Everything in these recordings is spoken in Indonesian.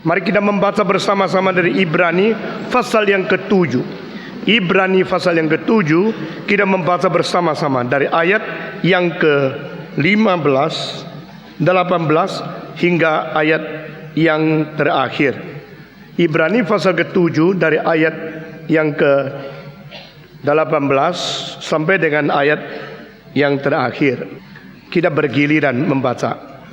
Mari kita membaca bersama-sama dari Ibrani pasal yang ke-7. Ibrani pasal yang ke-7, kita membaca bersama-sama dari ayat yang ke-15, 18 hingga ayat yang terakhir. Ibrani pasal ke-7 dari ayat yang ke-18 sampai dengan ayat yang terakhir. Kita bergiliran membaca.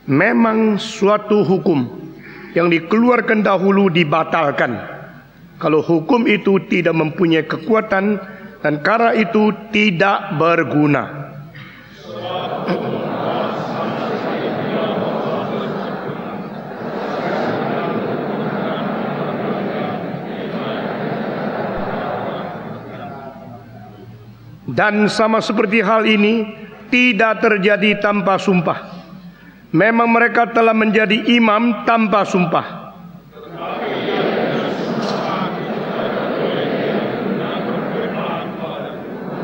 Memang suatu hukum yang dikeluarkan dahulu dibatalkan kalau hukum itu tidak mempunyai kekuatan dan karena itu tidak berguna. Dan sama seperti hal ini tidak terjadi tanpa sumpah. Memang mereka telah menjadi imam tanpa sumpah.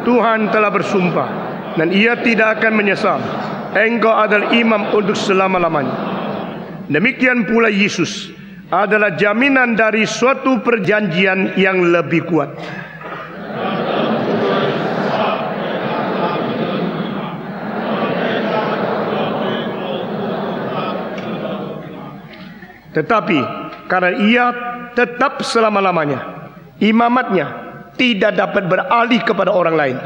Tuhan telah bersumpah dan ia tidak akan menyesal. Engkau adalah imam untuk selama-lamanya. Demikian pula Yesus adalah jaminan dari suatu perjanjian yang lebih kuat. Tetapi karena ia tetap selama-lamanya, imamatnya tidak dapat beralih kepada orang lain.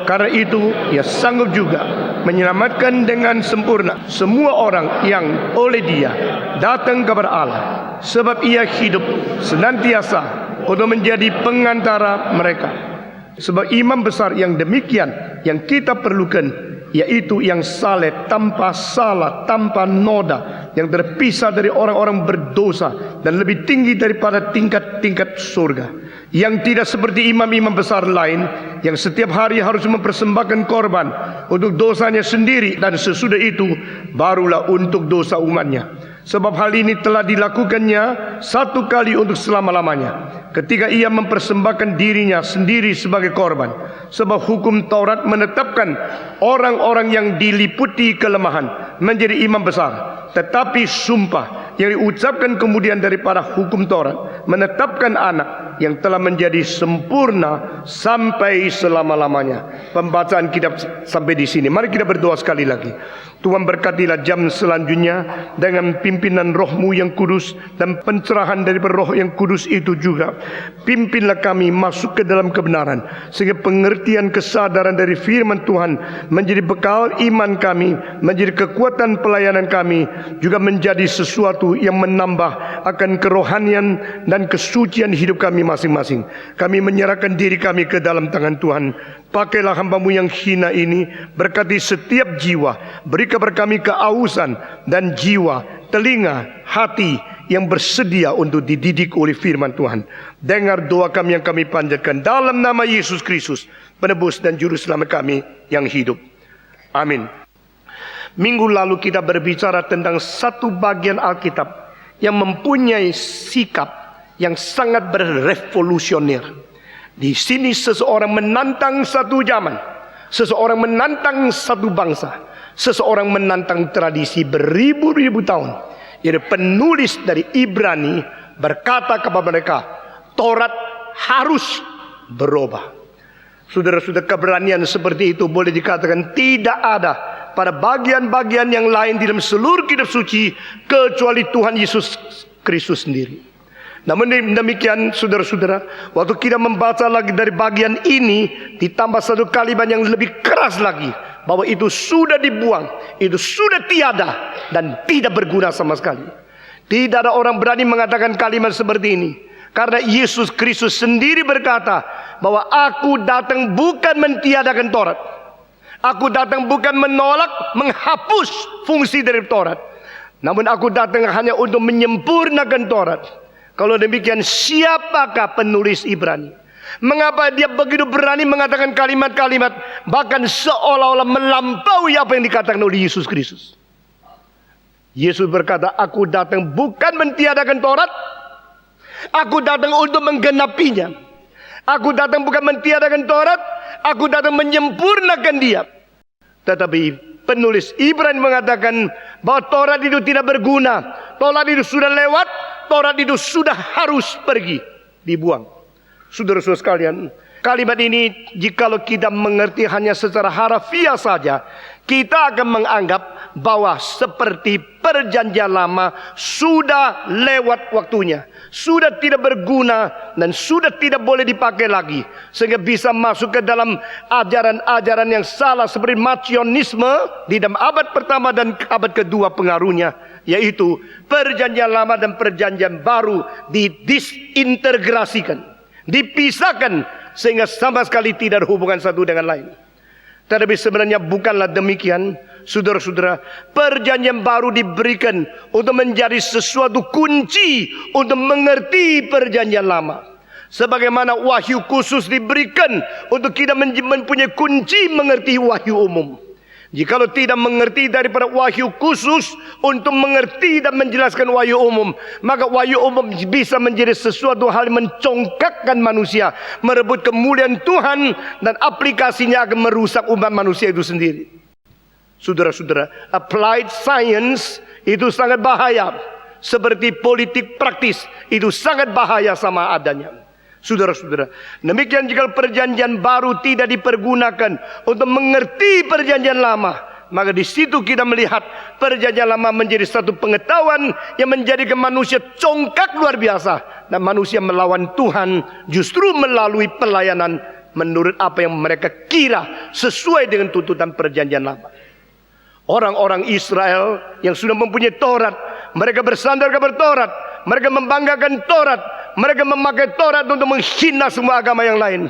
Karena itu ia sanggup juga menyelamatkan dengan sempurna semua orang yang oleh dia datang kepada Allah. Sebab ia hidup senantiasa untuk menjadi pengantara mereka. Sebab imam besar yang demikian yang kita perlukan, yaitu yang saleh, tanpa salah, tanpa noda, yang terpisah dari orang-orang berdosa dan lebih tinggi daripada tingkat-tingkat surga, yang tidak seperti imam-imam besar lain yang setiap hari harus mempersembahkan korban untuk dosanya sendiri dan sesudah itu barulah untuk dosa umatnya. Sebab hal ini telah dilakukannya satu kali untuk selama-lamanya, ketika ia mempersembahkan dirinya sendiri sebagai korban. Sebab hukum Taurat menetapkan orang-orang yang diliputi kelemahan menjadi imam besar. Tetapi sumpah yang diucapkan kemudian daripada hukum Taurat menetapkan anak yang telah menjadi sempurna sampai selama-lamanya. Pembacaan kitab sampai di sini. Mari kita berdoa sekali lagi. Tuhan berkatilah jam selanjutnya dengan pimpinan roh-Mu yang kudus dan pencerahan dari roh yang kudus itu juga. Pimpinlah kami masuk ke dalam kebenaran, sehingga pengertian kesadaran dari firman Tuhan menjadi bekal iman kami, menjadi kekuatan pelayanan kami, juga menjadi sesuatu yang menambah akan kerohanian dan kesucian hidup kami masing-masing. Kami menyerahkan diri kami ke dalam tangan Tuhan. Pakailah hamba-Mu yang hina ini, berkati setiap jiwa, beri kepada kami keausan dan jiwa, telinga, hati yang bersedia untuk dididik oleh firman Tuhan. Dengar doa kami yang kami panjatkan dalam nama Yesus Kristus, penebus dan juru selamat kami yang hidup. Amin. Minggu lalu kita berbicara tentang satu bagian Alkitab yang mempunyai sikap yang sangat berevolusioner. Di sini seseorang menantang satu zaman, seseorang menantang satu bangsa, seseorang menantang tradisi beribu-ribu tahun. Jadi penulis dari Ibrani berkata kepada mereka, Taurat harus berubah. Saudara-saudara, keberanian seperti itu boleh dikatakan tidak ada pada bagian-bagian yang lain di dalam seluruh kitab suci kecuali Tuhan Yesus Kristus sendiri. Namun demikian saudara-saudara, waktu kita membaca lagi dari bagian ini, ditambah satu kalimat yang lebih keras lagi, bahwa itu sudah dibuang, itu sudah tiada dan tidak berguna sama sekali. Tidak ada orang berani mengatakan kalimat seperti ini, karena Yesus Kristus sendiri berkata bahwa aku datang bukan mentiadakan Taurat, aku datang bukan menolak, menghapus fungsi dari Taurat, namun aku datang hanya untuk menyempurnakan Taurat. Kalau demikian, siapakah penulis Ibrani? Mengapa dia begitu berani mengatakan kalimat-kalimat bahkan seolah-olah melampaui apa yang dikatakan oleh Yesus Kristus? Yesus berkata, aku datang bukan mentiadakan Taurat, aku datang untuk menggenapinya. Aku datang bukan mentiadakan Taurat, aku datang menyempurnakan dia. Tetapi penulis Ibrani mengatakan bahwa Taurat itu tidak berguna. Taurat itu sudah lewat, Taurat itu sudah harus pergi, dibuang. Saudara-saudara sekalian, kalimat ini jikalau kita mengerti hanya secara harafiah saja, kita akan menganggap bahwa seperti perjanjian lama sudah lewat waktunya, sudah tidak berguna dan sudah tidak boleh dipakai lagi, sehingga bisa masuk ke dalam ajaran-ajaran yang salah seperti Marcionisme di dalam abad pertama dan abad kedua pengaruhnya, yaitu perjanjian lama dan perjanjian baru didisintegrasikan, dipisahkan sehingga sama sekali tidak ada hubungan satu dengan lain. Tetapi sebenarnya bukanlah demikian, saudara-saudara. Perjanjian baru diberikan untuk menjadi sesuatu kunci untuk mengerti perjanjian lama, sebagaimana wahyu khusus diberikan untuk kita mempunyai kunci mengerti wahyu umum. Jikalau tidak mengerti daripada wahyu khusus untuk mengerti dan menjelaskan wahyu umum, maka wahyu umum bisa menjadi sesuatu hal yang mencongkakkan manusia, merebut kemuliaan Tuhan, dan aplikasinya akan merusak umat manusia itu sendiri. Saudara-saudara, applied science itu sangat bahaya, seperti politik praktis itu sangat bahaya sama adanya. Saudara-saudara, demikian jika perjanjian baru tidak dipergunakan untuk mengerti perjanjian lama, maka di situ kita melihat perjanjian lama menjadi satu pengetahuan yang menjadikan manusia congkak luar biasa, dan manusia melawan Tuhan justru melalui pelayanan menurut apa yang mereka kira sesuai dengan tuntutan perjanjian lama. Orang-orang Israel yang sudah mempunyai Taurat, mereka bersandar kepada Taurat, mereka membanggakan Taurat, mereka memakai Taurat untuk menghina semua agama yang lain.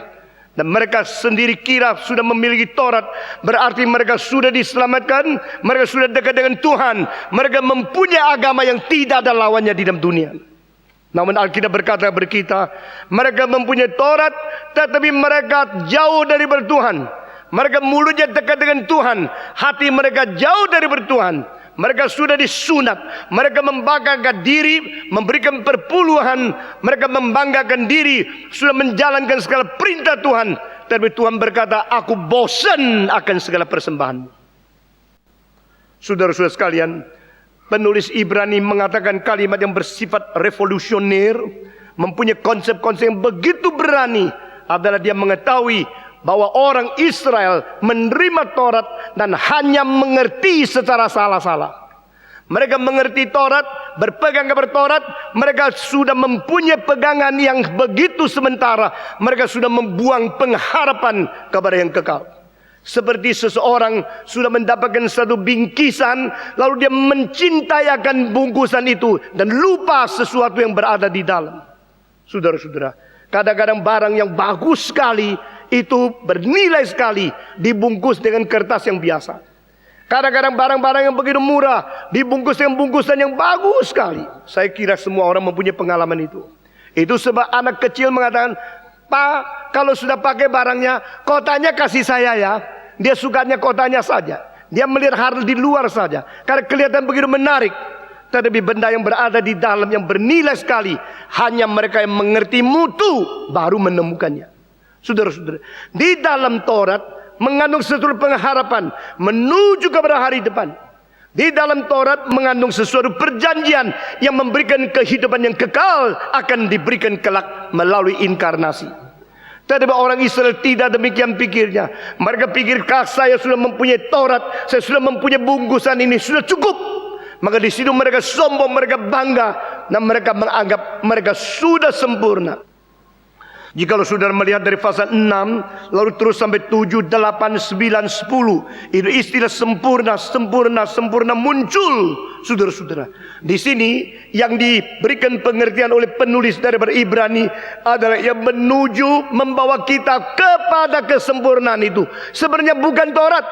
Dan mereka sendiri kira sudah memiliki Taurat, berarti mereka sudah diselamatkan, mereka sudah dekat dengan Tuhan, mereka mempunyai agama yang tidak ada lawannya di dalam dunia. Namun Alkitab berkata kepada kita, mereka mempunyai Taurat, tetapi mereka jauh dari Tuhan. Mereka mulutnya dekat dengan Tuhan, hati mereka jauh dari Tuhan. Mereka sudah disunat, mereka membanggakan diri, memberikan perpuluhan, mereka membanggakan diri, sudah menjalankan segala perintah Tuhan. Tapi Tuhan berkata, aku bosan akan segala persembahan. Saudara-saudara sekalian, penulis Ibrani mengatakan kalimat yang bersifat revolusioner, mempunyai konsep-konsep yang begitu berani, adalah dia mengetahui bahwa orang Israel menerima Taurat dan hanya mengerti secara salah-salah. Mereka mengerti Taurat, berpegang kepada Taurat, mereka sudah mempunyai pegangan yang begitu sementara, mereka sudah membuang pengharapan kepada yang kekal. Seperti seseorang sudah mendapatkan satu bingkisan, lalu dia mencintai akan bungkusan itu dan lupa sesuatu yang berada di dalam. Saudara-saudara, kadang-kadang barang yang bagus sekali itu bernilai sekali dibungkus dengan kertas yang biasa. Kadang-kadang barang-barang yang begitu murah dibungkus dengan bungkusan yang bagus sekali. Saya kira semua orang mempunyai pengalaman itu. Itu sebab anak kecil mengatakan, Pak, kalau sudah pakai barangnya, kotanya kasih saya ya. Dia sukanya kotanya saja. Dia melihat hal di luar saja, karena kelihatan begitu menarik. Tetapi benda yang berada di dalam yang bernilai sekali, hanya mereka yang mengerti mutu baru menemukannya. Saudara-saudara, di dalam Taurat mengandung sesuatu pengharapan menuju kepada hari depan. Di dalam Taurat mengandung sesuatu perjanjian yang memberikan kehidupan yang kekal akan diberikan kelak melalui inkarnasi. Tetapi orang Israel tidak demikian pikirnya. Mereka pikir, saya sudah mempunyai Taurat, saya sudah mempunyai bungkusan ini, sudah cukup. Maka di situ mereka sombong, mereka bangga, dan mereka menganggap mereka sudah sempurna. Jikalau saudara melihat dari pasal 6 lalu terus sampai 7, 8, 9, 10, itu istilah sempurna, sempurna, sempurna muncul, saudara-saudara. Di sini yang diberikan pengertian oleh penulis daripada Ibrani adalah yang menuju membawa kita kepada kesempurnaan itu. Sebenarnya bukan Taurat.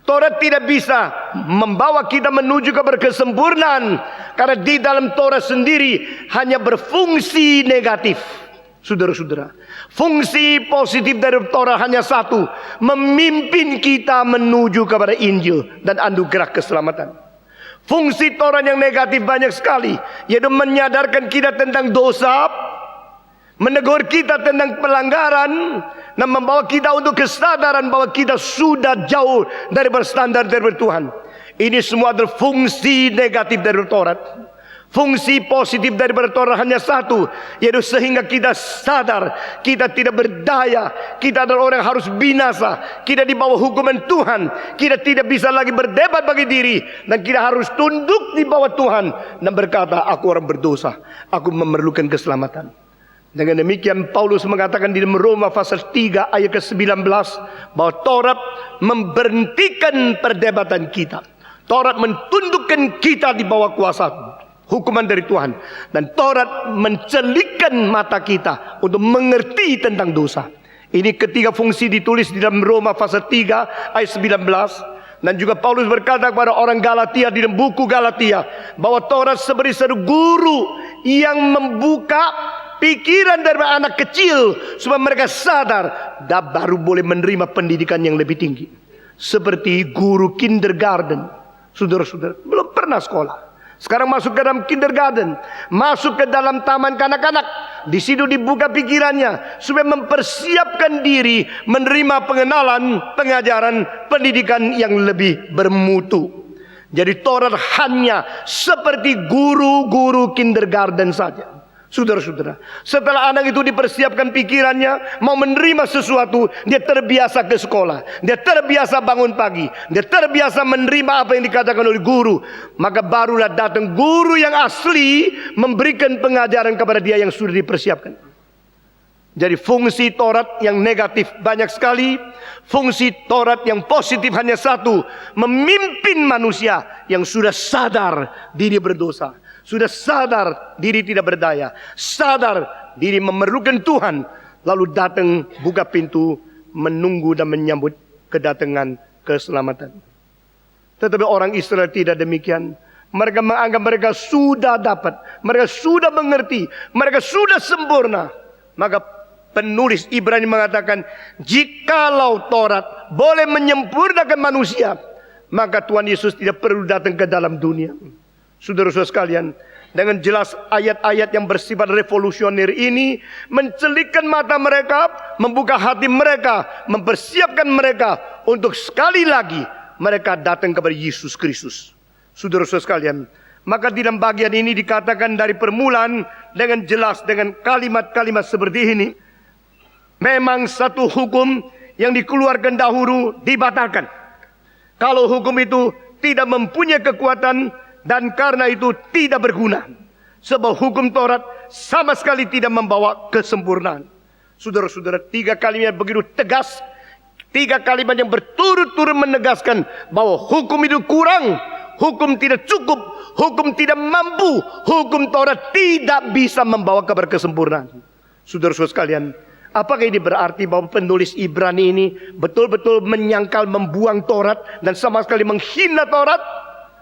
Taurat tidak bisa membawa kita menuju kepada kesempurnaan, karena di dalam Taurat sendiri hanya berfungsi negatif. Saudara-saudara, fungsi positif dari Taurat hanya satu, memimpin kita menuju kepada Injil dan anugerah keselamatan. Fungsi Taurat yang negatif banyak sekali, yaitu menyadarkan kita tentang dosa, menegur kita tentang pelanggaran, dan membawa kita untuk kesadaran bahwa kita sudah jauh dari standar dari Tuhan. Ini semua adalah fungsi negatif dari Taurat. Fungsi positif daripada Taurat hanya satu, yaitu sehingga kita sadar kita tidak berdaya, kita adalah orang yang harus binasa, kita di bawah hukuman Tuhan, kita tidak bisa lagi berdebat bagi diri, dan kita harus tunduk di bawah Tuhan dan berkata, aku orang berdosa, aku memerlukan keselamatan. Dengan demikian Paulus mengatakan di Roma pasal 3 ayat ke-19 bahwa Taurat memberhentikan perdebatan kita. Taurat mentundukkan kita di bawah kuasa hukuman dari Tuhan, dan Taurat mencelikkan mata kita untuk mengerti tentang dosa. Ini ketiga fungsi ditulis di dalam Roma pasal 3 ayat 19. Dan juga Paulus berkata kepada orang Galatia di dalam buku Galatia bahwa Taurat seperti satu guru yang membuka pikiran dari anak kecil supaya mereka sadar dan baru boleh menerima pendidikan yang lebih tinggi. Seperti guru kindergarten. Saudara-saudara belum pernah sekolah, sekarang masuk ke dalam kindergarten, masuk ke dalam taman kanak-kanak. Di situ dibuka pikirannya supaya mempersiapkan diri menerima pengenalan, pengajaran, pendidikan yang lebih bermutu. Jadi Taurat hanya seperti guru-guru kindergarten saja. Saudara-saudara, setelah anak itu dipersiapkan pikirannya mau menerima sesuatu, dia terbiasa ke sekolah, dia terbiasa bangun pagi, dia terbiasa menerima apa yang dikatakan oleh guru, maka barulah datang guru yang asli memberikan pengajaran kepada dia yang sudah dipersiapkan. Jadi fungsi Taurat yang negatif banyak sekali, fungsi Taurat yang positif hanya satu, memimpin manusia yang sudah sadar diri berdosa, sudah sadar diri tidak berdaya, sadar diri memerlukan Tuhan, lalu datang buka pintu menunggu dan menyambut kedatangan keselamatan. Tetapi orang Israel tidak demikian. Mereka menganggap mereka sudah dapat, mereka sudah mengerti, mereka sudah sempurna. Maka penulis Ibrani mengatakan, jikalau Taurat boleh menyempurnakan manusia, maka Tuhan Yesus tidak perlu datang ke dalam dunia. Saudara-saudara sekalian, dengan jelas ayat-ayat yang bersifat revolusioner ini mencelikkan mata mereka, membuka hati mereka, mempersiapkan mereka untuk sekali lagi mereka datang kepada Yesus Kristus. Saudara-saudara sekalian, maka di dalam bagian ini dikatakan dari permulaan dengan jelas dengan kalimat-kalimat seperti ini, memang satu hukum yang dikeluarkan dahulu dibatalkan. Kalau hukum itu tidak mempunyai kekuatan, dan karena itu tidak berguna. Sebab hukum Taurat sama sekali tidak membawa kesempurnaan. Saudara-saudara, 3 kalimat begitu tegas, 3 kalimat yang berturut-turut menegaskan bahwa hukum itu kurang, hukum tidak cukup, hukum tidak mampu, hukum Taurat tidak bisa membawa kabar kesempurnaan. Saudara-saudara sekalian, apakah ini berarti bahwa penulis Ibrani ini betul-betul menyangkal, membuang Taurat dan sama sekali menghina Taurat?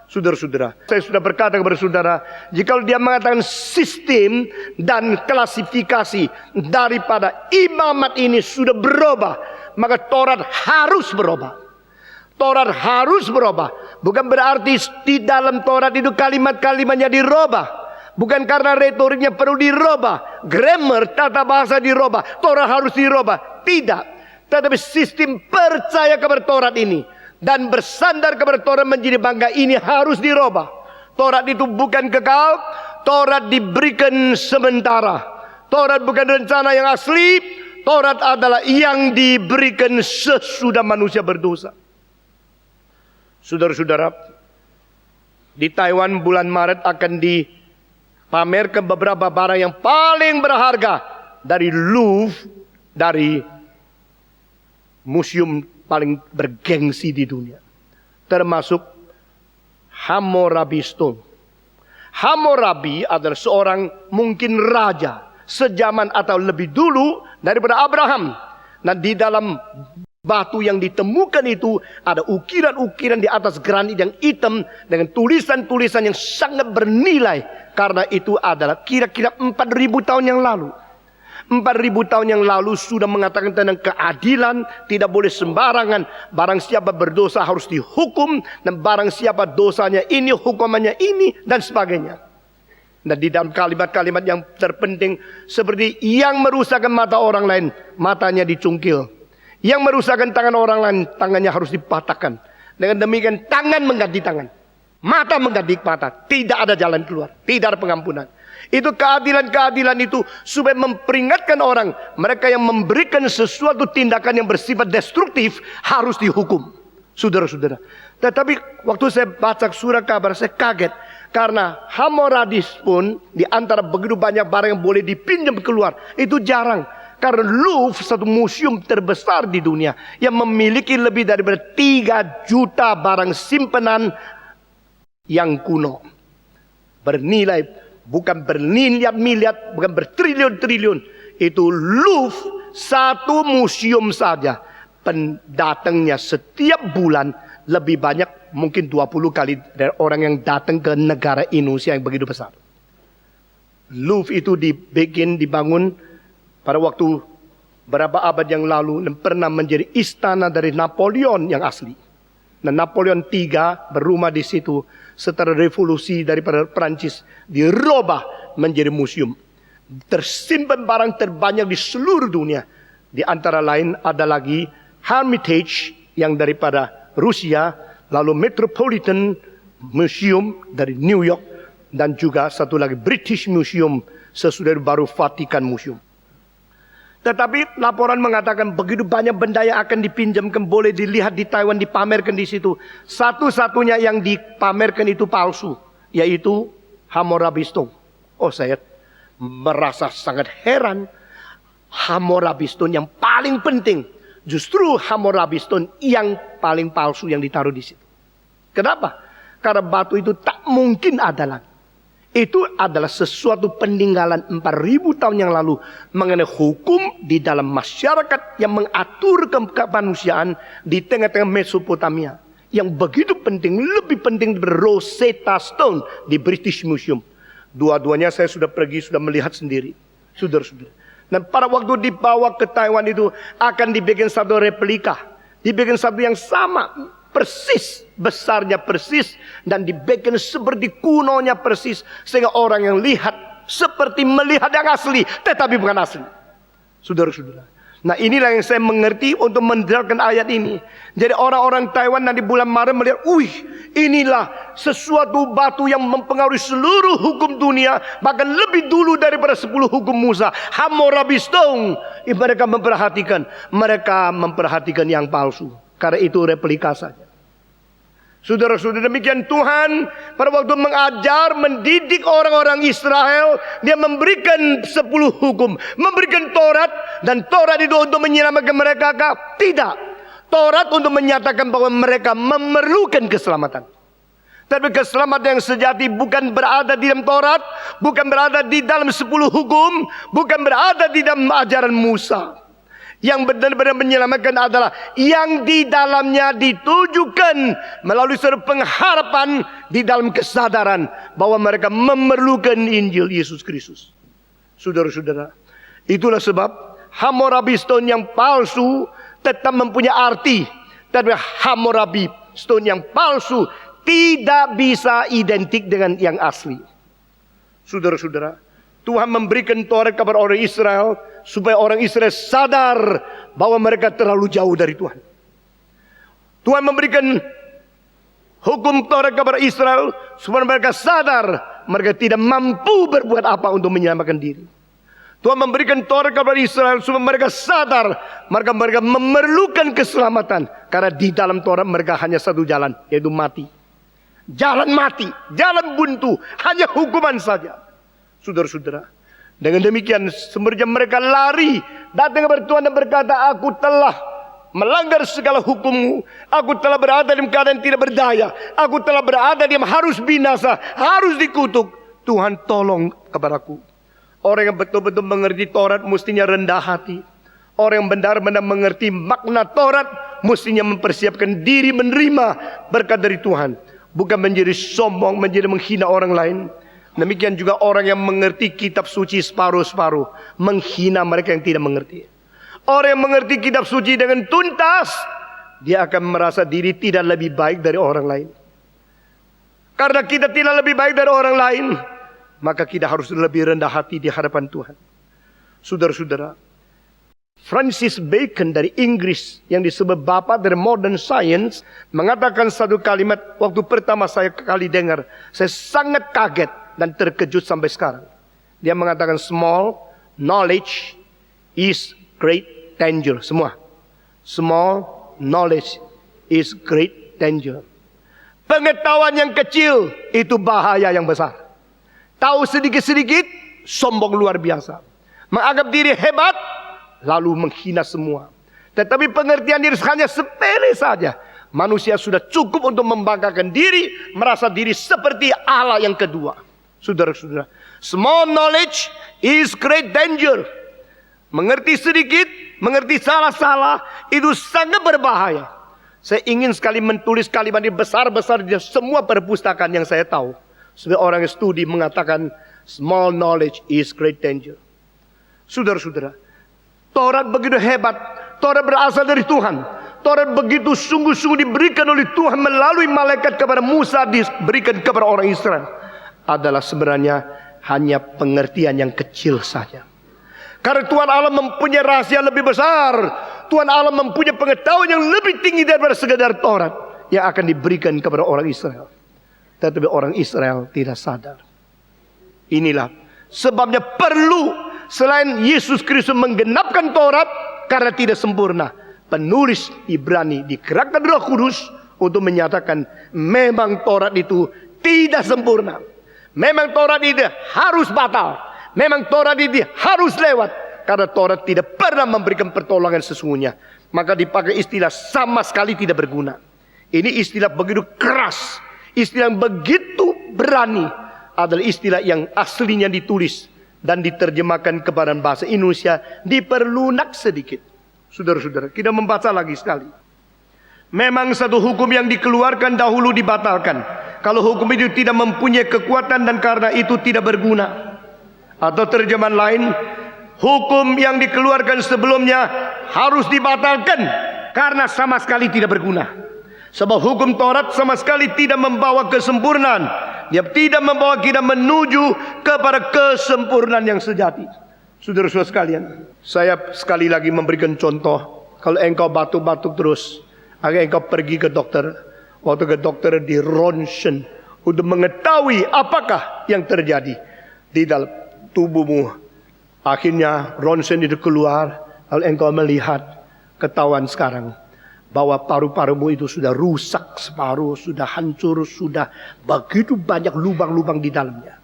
Saudara-saudara, saya sudah berkata kepada saudara, jika dia mengatakan sistem dan klasifikasi daripada imamat ini sudah berubah, maka Taurat harus berubah. Taurat harus berubah. Bukan berarti di dalam Taurat itu kalimat-kalimatnya dirubah. Bukan karena retoriknya perlu dirubah, grammar, tata bahasa dirubah, Taurat harus dirubah. Tidak. Tetapi sistem percaya kepada Taurat ini dan bersandar kepada Taurat menjadi bangga ini harus dirubah. Taurat itu bukan kekal, Taurat diberikan sementara. Taurat bukan rencana yang asli, Taurat adalah yang diberikan sesudah manusia berdosa. Saudara-saudara, di Taiwan bulan Maret akan dipamerkan beberapa barang yang paling berharga dari Louvre, dari museum paling bergengsi di dunia, termasuk Hammurabi Stone. Hammurabi adalah seorang mungkin raja sejaman atau lebih dulu daripada Abraham. Nah, di dalam batu yang ditemukan itu ada ukiran-ukiran di atas granit yang hitam dengan tulisan-tulisan yang sangat bernilai, karena itu adalah kira-kira 4.000 tahun yang lalu. 4.000 tahun yang lalu sudah mengatakan tentang keadilan, tidak boleh sembarangan. Barang siapa berdosa harus dihukum, dan barang siapa dosanya ini, hukumannya ini, dan sebagainya. Dan di dalam kalimat-kalimat yang terpenting seperti yang merusakkan mata orang lain, matanya dicungkil. Yang merusakkan tangan orang lain, tangannya harus dipatahkan. Dengan demikian tangan mengganti tangan, mata mengganti mata, tidak ada jalan keluar, tidak ada pengampunan. Itu keadilan-keadilan itu supaya memperingatkan orang, mereka yang memberikan sesuatu tindakan yang bersifat destruktif harus dihukum. Saudara-saudara. Tetapi waktu saya baca surat kabar, saya kaget. Karena Hammurabi pun di antara begitu banyak barang yang boleh dipinjam keluar, itu jarang. Karena Louvre, satu museum terbesar di dunia, yang memiliki lebih daripada 3 juta barang simpanan yang kuno. Bernilai, bukan bermiliar-miliar, bukan bertriliun-triliun. Itu Louvre, satu museum saja. Pendatangnya setiap bulan lebih banyak, mungkin 20 kali dari orang yang datang ke negara Indonesia yang begitu besar. Louvre itu dibangun pada waktu berapa abad yang lalu dan pernah menjadi istana dari Napoleon yang asli. Dan Napoleon III berumah di situ setelah revolusi daripada Perancis dirubah menjadi museum. Tersimpan barang terbanyak di seluruh dunia. Di antara lain ada lagi Hermitage yang daripada Rusia, lalu Metropolitan Museum dari New York, dan juga satu lagi British Museum sesudah baru Vatican Museum. Tetapi laporan mengatakan begitu banyak benda yang akan dipinjamkan, boleh dilihat di Taiwan, dipamerkan di situ. Satu-satunya yang dipamerkan itu palsu, yaitu Hammurabi Stone. Oh, saya merasa sangat heran. Hammurabi Stone yang paling penting, justru Hammurabi Stone yang paling palsu yang ditaruh di situ. Kenapa? Karena batu itu tak mungkin ada lagi. Itu adalah sesuatu peninggalan 4.000 tahun yang lalu mengenai hukum di dalam masyarakat yang mengatur kemanusiaan di tengah-tengah Mesopotamia. Yang begitu penting, lebih penting dari Rosetta Stone di British Museum. Dua-duanya saya sudah pergi, sudah melihat sendiri. Saudara-saudara. Dan pada waktu dibawa ke Taiwan itu akan dibikin satu replika. Dibikin satu yang sama, persis, besarnya persis. Dan dibikin seperti kunonya persis. Sehingga orang yang lihat seperti melihat yang asli, tetapi bukan asli. Saudara-saudara. Nah, inilah yang saya mengerti untuk mendengarkan ayat ini. Jadi orang-orang Taiwan nanti bulan Maret melihat, wih, inilah sesuatu batu yang mempengaruhi seluruh hukum dunia, bahkan lebih dulu daripada 10 hukum Musa. Hammurabi Stone. Mereka memperhatikan yang palsu. Karena itu replika saja. Saudara-saudara, demikian Tuhan pada waktu mengajar, mendidik orang-orang Israel, dia memberikan 10 hukum, memberikan Taurat, dan Taurat itu untuk menyelamatkan mereka kah? Tidak. Taurat untuk menyatakan bahwa mereka memerlukan keselamatan. Tapi keselamatan yang sejati bukan berada di dalam Taurat, bukan berada di dalam 10 hukum, bukan berada di dalam ajaran Musa. Yang benar-benar menyelamatkan adalah yang di dalamnya ditujukan melalui sebuah pengharapan di dalam kesadaran bahwa mereka memerlukan Injil Yesus Kristus. Saudara-saudara, itulah sebab Hammurabi Stone yang palsu tetap mempunyai arti, tapi Hammurabi Stone yang palsu tidak bisa identik dengan yang asli. Saudara-saudara, Tuhan memberikan Taurat kepada orang Israel supaya orang Israel sadar bahwa mereka terlalu jauh dari Tuhan. Tuhan memberikan hukum Taurat kepada Israel supaya mereka sadar mereka tidak mampu berbuat apa untuk menyelamatkan diri. Tuhan memberikan Taurat kepada Israel supaya mereka sadar mereka memerlukan keselamatan, karena di dalam Taurat mereka hanya satu jalan, yaitu mati. Jalan mati, jalan buntu, hanya hukuman saja. Saudara-saudara, dengan demikian sebenarnya mereka lari datang kepada Tuhan dan berkata, aku telah melanggar segala hukum-Mu, aku telah berada dalam keadaan tidak berdaya, aku telah berada di harus binasa, harus dikutuk. Tuhan tolong kepadaku. Orang yang betul-betul mengerti Taurat mestinya rendah hati. Orang yang benar-benar mengerti makna Taurat mestinya mempersiapkan diri menerima berkat dari Tuhan, bukan menjadi sombong, menjadi menghina orang lain. Demikian juga orang yang mengerti kitab suci separuh-separuh menghina mereka yang tidak mengerti. Orang yang mengerti kitab suci dengan tuntas, dia akan merasa diri tidak lebih baik dari orang lain. Karena kita tidak lebih baik dari orang lain, maka kita harus lebih rendah hati di hadapan Tuhan. Saudara-saudara, Francis Bacon dari Inggris yang disebut Bapak dari Modern Science mengatakan satu kalimat waktu pertama saya kali dengar. Saya sangat kaget dan terkejut sampai sekarang. Dia mengatakan small knowledge is great danger. Semua. Small knowledge is great danger. Pengetahuan yang kecil itu bahaya yang besar. Tahu sedikit-sedikit, sombong luar biasa. Menganggap diri hebat, lalu menghina semua. Tetapi pengertian diri hanya sepele saja. Manusia sudah cukup untuk membanggakan diri, merasa diri seperti Allah yang kedua. Saudara-saudara, small knowledge is great danger. Mengerti sedikit, mengerti salah-salah, itu sangat berbahaya. Saya ingin sekali menulis kalimat ini besar-besar di semua perpustakaan yang saya tahu. Sebagai orang yang studi mengatakan small knowledge is great danger. Saudara-saudara, Taurat begitu hebat. Taurat berasal dari Tuhan. Taurat begitu sungguh-sungguh diberikan oleh Tuhan melalui malaikat kepada Musa, diberikan kepada orang Israel. Adalah sebenarnya hanya pengertian yang kecil saja. Karena Tuhan Allah mempunyai rahasia lebih besar. Tuhan Allah mempunyai pengetahuan yang lebih tinggi daripada sekedar Taurat yang akan diberikan kepada orang Israel. Tetapi orang Israel tidak sadar. Inilah sebabnya perlu selain Yesus Kristus menggenapkan Taurat karena tidak sempurna, penulis Ibrani digerakkan Roh Kudus untuk menyatakan memang Taurat itu tidak sempurna. Memang Taurat itu harus batal. Memang Taurat itu harus lewat. Karena Taurat tidak pernah memberikan pertolongan sesungguhnya. Maka dipakai istilah sama sekali tidak berguna. Ini istilah begitu keras. Istilah yang begitu berani. Adalah istilah yang aslinya ditulis dan diterjemahkan kepada bahasa Indonesia diperlunak sedikit. Saudara-saudara, kita membaca lagi sekali. Memang satu hukum yang dikeluarkan dahulu dibatalkan. Kalau hukum itu tidak mempunyai kekuatan dan karena itu tidak berguna. Atau terjemahan lain, hukum yang dikeluarkan sebelumnya harus dibatalkan karena sama sekali tidak berguna. Sebab hukum Taurat sama sekali tidak membawa kesempurnaan. Dia tidak membawa kita menuju kepada kesempurnaan yang sejati. Saudara-saudara sekalian, saya sekali lagi memberikan contoh. Kalau engkau batuk-batuk terus, agar engkau pergi ke dokter. Waktu ke dokter di ronsen untuk mengetahui apakah yang terjadi di dalam tubuhmu. Akhirnya ronsen itu keluar, lalu engkau melihat, ketahuan sekarang bahwa paru-parumu itu sudah rusak separuh, sudah hancur, sudah begitu banyak lubang-lubang di dalamnya.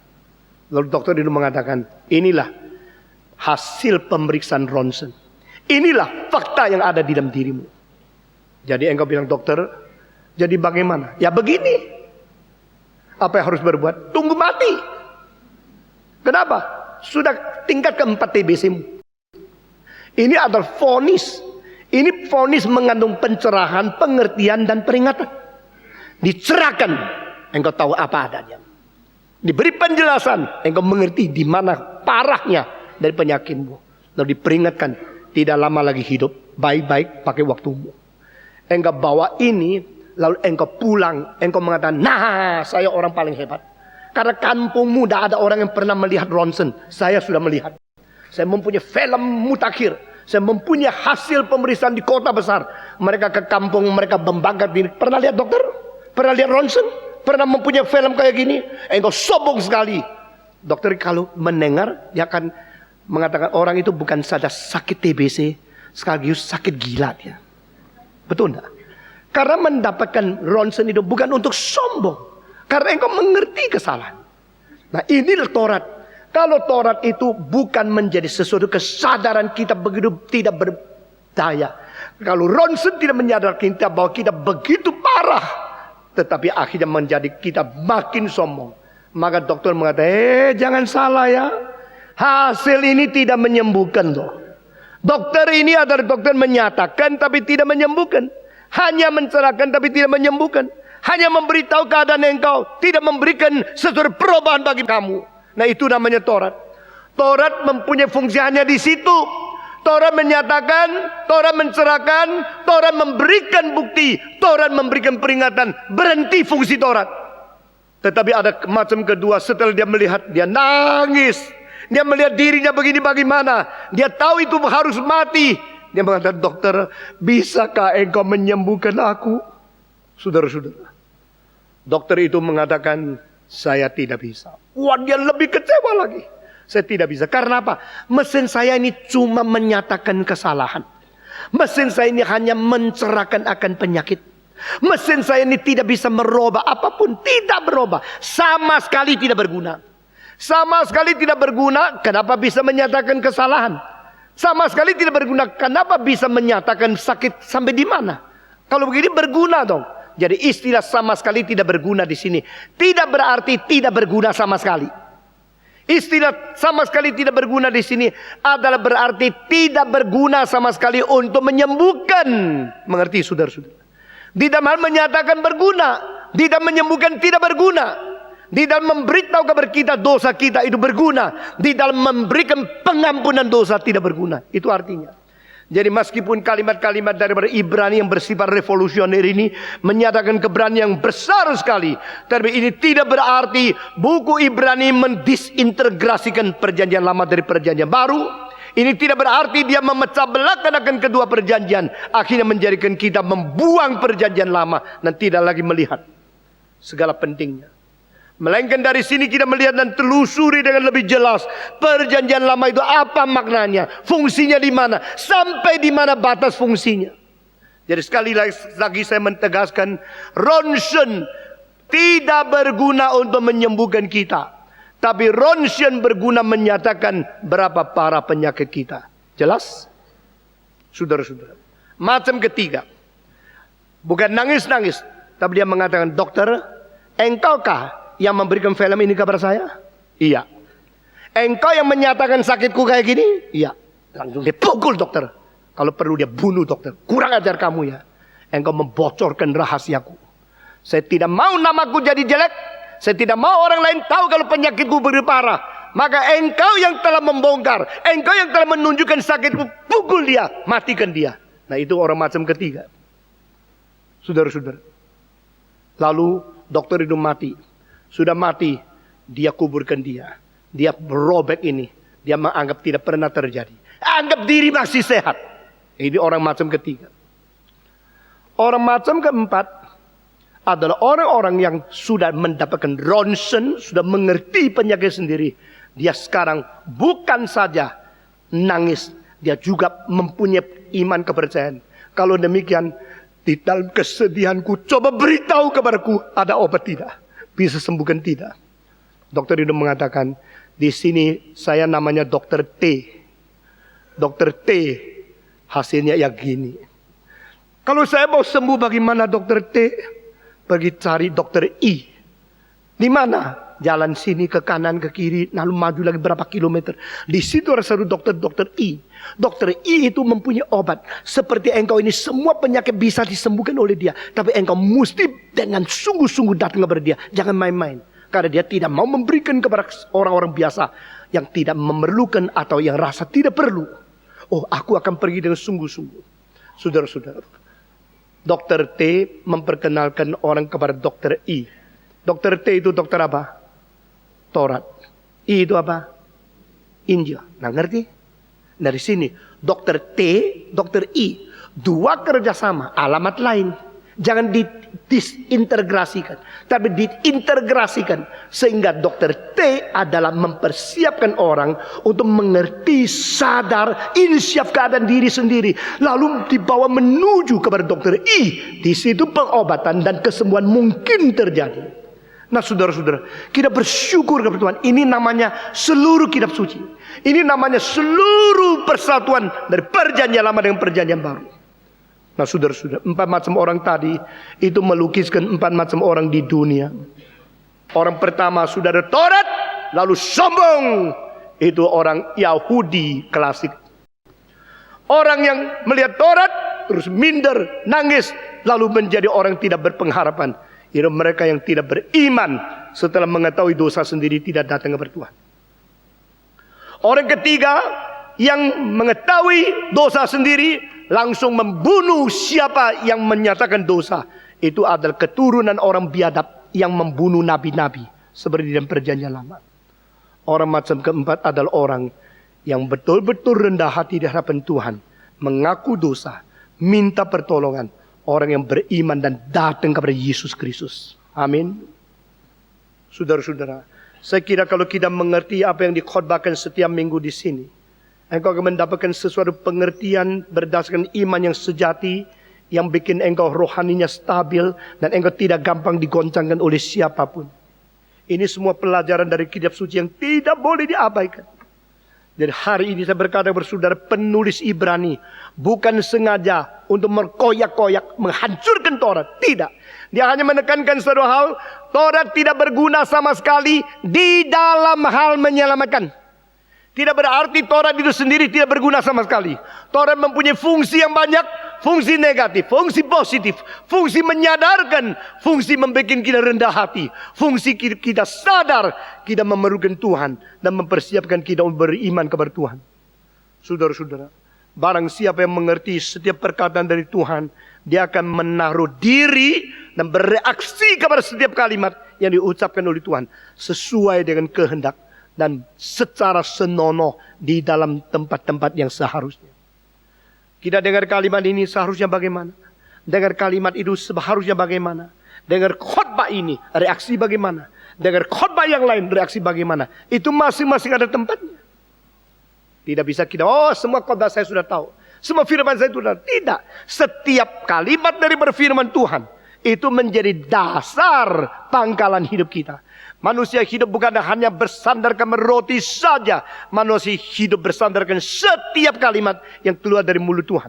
Lalu dokter itu mengatakan, inilah hasil pemeriksaan ronsen. Inilah fakta yang ada di dalam dirimu. Jadi engkau bilang, dokter, jadi bagaimana? Ya begini. Apa yang harus berbuat? Tunggu mati. Kenapa? Sudah tingkat keempat TBC-mu. Ini adalah vonis. Ini vonis mengandung pencerahan, pengertian, dan peringatan. Dicerahkan, engkau tahu apa adanya. Diberi penjelasan, engkau mengerti di mana parahnya dari penyakitmu. Lalu diperingatkan, tidak lama lagi hidup, baik-baik pakai waktumu. Engkau bawa ini, lalu engkau pulang, engkau mengatakan, nah saya orang paling hebat. Karena kampungmu tidak ada orang yang pernah melihat ronsen. Saya sudah melihat. Saya mempunyai film mutakhir. Saya mempunyai hasil pemeriksaan di kota besar. Mereka ke kampung, mereka membanggakan diri. Pernah lihat dokter? Pernah lihat ronsen? Pernah mempunyai film kayak gini? Engkau sombong sekali. Dokter kalau mendengar, dia akan mengatakan orang itu bukan saja sakit TBC, sekaligus sakit gila dia. Betul enggak? Karena mendapatkan ronsen itu bukan untuk sombong. Karena engkau mengerti kesalahan. Nah inilah Taurat. Kalau Taurat itu bukan menjadi sesuatu kesadaran kita begitu tidak berdaya. Kalau ronsen tidak menyadarkan kita bahwa kita begitu parah. Tetapi akhirnya menjadi kita makin sombong. Maka dokter mengatakan, jangan salah ya. Hasil ini tidak menyembuhkan loh. Dokter ini adalah dokter menyatakan tapi tidak menyembuhkan. Hanya mencerahkan tapi tidak menyembuhkan. Hanya memberitahu keadaan engkau. Tidak memberikan sesuatu perubahan bagi kamu. Nah itu namanya Taurat. Taurat mempunyai fungsi hanya di situ. Taurat menyatakan, Taurat mencerahkan, Taurat memberikan bukti, Taurat memberikan peringatan. Berhenti fungsi Taurat. Tetapi ada macam kedua, setelah dia melihat, dia nangis. Dia melihat dirinya begini bagaimana. Dia tahu itu harus mati. Dia mengatakan, dokter, bisakah engkau menyembuhkan aku? Saudara-saudara, dokter itu mengatakan, saya tidak bisa. Wah, dia lebih kecewa lagi. Saya tidak bisa. Karena apa? Mesin saya ini cuma menyatakan kesalahan. Mesin saya ini hanya mencerahkan akan penyakit. Mesin saya ini tidak bisa merubah apapun. Tidak berubah. Sama sekali tidak berguna. Sama sekali tidak berguna. Kenapa bisa menyatakan kesalahan? Sama sekali tidak berguna. Kenapa bisa menyatakan sakit sampai di mana? Kalau begini berguna dong. Jadi istilah sama sekali tidak berguna di sini tidak berarti tidak berguna sama sekali. Istilah sama sekali tidak berguna di sini adalah berarti tidak berguna sama sekali untuk menyembuhkan. Mengerti saudara-saudara? Di dalam hal menyatakan berguna, di dalam menyembuhkan tidak berguna. Di dalam memberitahu kabar kita dosa kita itu berguna. Di dalam memberikan pengampunan dosa tidak berguna. Itu artinya. Jadi meskipun kalimat-kalimat daripada Ibrani yang bersifat revolusioner ini menyatakan keberanian yang besar sekali, tapi ini tidak berarti buku Ibrani mendisintegrasikan perjanjian lama dari perjanjian baru. Ini tidak berarti dia memecah belahkan akan kedua perjanjian, akhirnya menjadikan kita membuang perjanjian lama dan tidak lagi melihat segala pentingnya. Melainkan dari sini kita melihat dan telusuri dengan lebih jelas perjanjian lama itu apa maknanya, fungsinya di mana, sampai di mana batas fungsinya. Jadi sekali lagi saya mentegaskan, ronsen tidak berguna untuk menyembuhkan kita, tapi ronsen berguna menyatakan berapa parah penyakit kita. Jelas? Saudara-saudara. Macam ketiga, bukan nangis-nangis, tapi dia mengatakan, dokter, engkaukah yang memberikan film ini kepada saya? Iya. Engkau yang menyatakan sakitku kayak gini? Iya. Langsung dipukul dokter. Kalau perlu dia bunuh dokter. Kurang ajar kamu ya. Engkau membocorkan rahasiaku. Saya tidak mau namaku jadi jelek. Saya tidak mau orang lain tahu kalau penyakitku begitu parah. Maka engkau yang telah membongkar, engkau yang telah menunjukkan sakitku, pukul dia, matikan dia. Nah itu orang macam ketiga. Saudara-saudara. Lalu dokter itu mati. Sudah mati, dia kuburkan dia. Dia berobek ini. Dia menganggap tidak pernah terjadi. Anggap diri masih sehat. Ini orang macam ketiga. Orang macam keempat adalah orang-orang yang sudah mendapatkan ronsen, sudah mengerti penyakit sendiri. Dia sekarang bukan saja nangis, dia juga mempunyai iman kepercayaan. Kalau demikian, di dalam kesedihanku, coba beritahu kepadaku, ada obat tidak? Bisa sembuhkan tidak? Dokter itu mengatakan, di sini saya namanya dokter T. Dokter T, hasilnya ya gini. Kalau saya mau sembuh bagaimana dokter T? Pergi cari dokter I. Di mana? Jalan sini ke kanan ke kiri, lalu maju lagi berapa kilometer. Di situ ada satu dokter I. Dokter I itu mempunyai obat. Seperti engkau ini semua penyakit bisa disembuhkan oleh dia. Tapi engkau mesti dengan sungguh-sungguh datang kepada dia. Jangan main-main. Karena dia tidak mau memberikan kepada orang-orang biasa yang tidak memerlukan atau yang rasa tidak perlu. Oh, aku akan pergi dengan sungguh-sungguh. Saudara-saudara, dokter T memperkenalkan orang kepada dokter I. Dokter T itu dokter apa? Taurat. I itu apa? Injil. Nah ngerti? Dari sini dokter T, dokter I, dua kerjasama, alamat lain. Jangan disintegrasikan, tapi diintegrasikan sehingga dokter T adalah mempersiapkan orang untuk mengerti, sadar, insyaf keadaan diri sendiri, lalu dibawa menuju kepada dokter I. Di situ pengobatan dan kesembuhan mungkin terjadi. Nah saudara-saudara, kita bersyukur kepada Tuhan. Ini namanya seluruh kitab suci. Ini namanya seluruh persatuan dari perjanjian lama dengan perjanjian baru. Nah saudara-saudara, 4 macam orang tadi itu melukiskan 4 macam orang di dunia. Orang pertama saudara Taurat, lalu sombong. Itu orang Yahudi klasik. Orang yang melihat Taurat terus minder, nangis, lalu menjadi orang tidak berpengharapan. Itu mereka yang tidak beriman setelah mengetahui dosa sendiri tidak datang kepada Tuhan. Orang ketiga yang mengetahui dosa sendiri langsung membunuh siapa yang menyatakan dosa. Itu adalah keturunan orang biadab yang membunuh nabi-nabi seperti dalam perjanjian lama. Orang macam keempat adalah orang yang betul-betul rendah hati di hadapan Tuhan. mengaku dosa, minta pertolongan. Orang yang beriman dan datang kepada Yesus Kristus. Amin. Saudara-saudara, saya kira kalau kita mengerti apa yang dikhotbahkan setiap minggu di sini, engkau akan mendapatkan sesuatu pengertian berdasarkan iman yang sejati, yang bikin engkau rohaninya stabil, dan engkau tidak gampang digoncangkan oleh siapapun. Ini semua pelajaran dari kitab suci yang tidak boleh diabaikan. Jadi hari ini saya berkata kepada saudara, penulis Ibrani bukan sengaja untuk mengkoyak-koyak, menghancurkan Taurat. Tidak. Dia hanya menekankan satu hal, Taurat tidak berguna sama sekali di dalam hal menyelamatkan. Tidak berarti Taurat itu sendiri tidak berguna sama sekali. Taurat mempunyai fungsi yang banyak, fungsi negatif, fungsi positif, fungsi menyadarkan, fungsi membuat kita rendah hati, fungsi kita sadar kita memerlukan Tuhan dan mempersiapkan kita untuk beriman kepada Tuhan. Saudara-saudara, barang siapa yang mengerti setiap perkataan dari Tuhan, dia akan menaruh diri dan bereaksi kepada setiap kalimat yang diucapkan oleh Tuhan sesuai dengan kehendak dan secara senonoh di dalam tempat-tempat yang seharusnya. Kita dengar kalimat ini seharusnya bagaimana? Dengar kalimat itu seharusnya bagaimana? Dengar khotbah ini, reaksi bagaimana? Dengar khotbah yang lain, reaksi bagaimana? Itu masing-masing ada tempatnya. Tidak bisa kita, semua khotbah saya sudah tahu, semua firman saya sudah. Tidak. Setiap kalimat dari berfirman Tuhan itu menjadi dasar pangkalan hidup kita. Manusia hidup bukan hanya bersandarkan roti saja. Manusia hidup bersandarkan setiap kalimat yang keluar dari mulut Tuhan.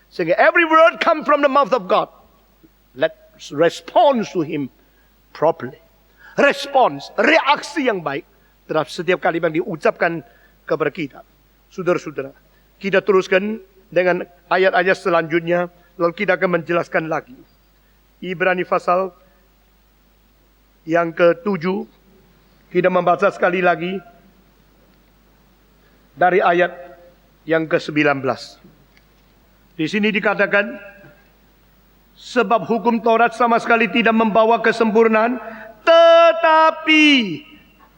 Sehingga every word come from the mouth of God. Let's respond to Him properly. Respons, reaksi yang baik terhadap setiap kalimat yang diucapkan kepada kita. Saudara-saudara, kita teruskan dengan ayat-ayat selanjutnya. Lalu kita akan menjelaskan lagi. Ibrani pasal yang ke-7. Kita membaca sekali lagi dari ayat yang ke-19. Di sini dikatakan, sebab hukum Taurat sama sekali tidak membawa kesempurnaan, tetapi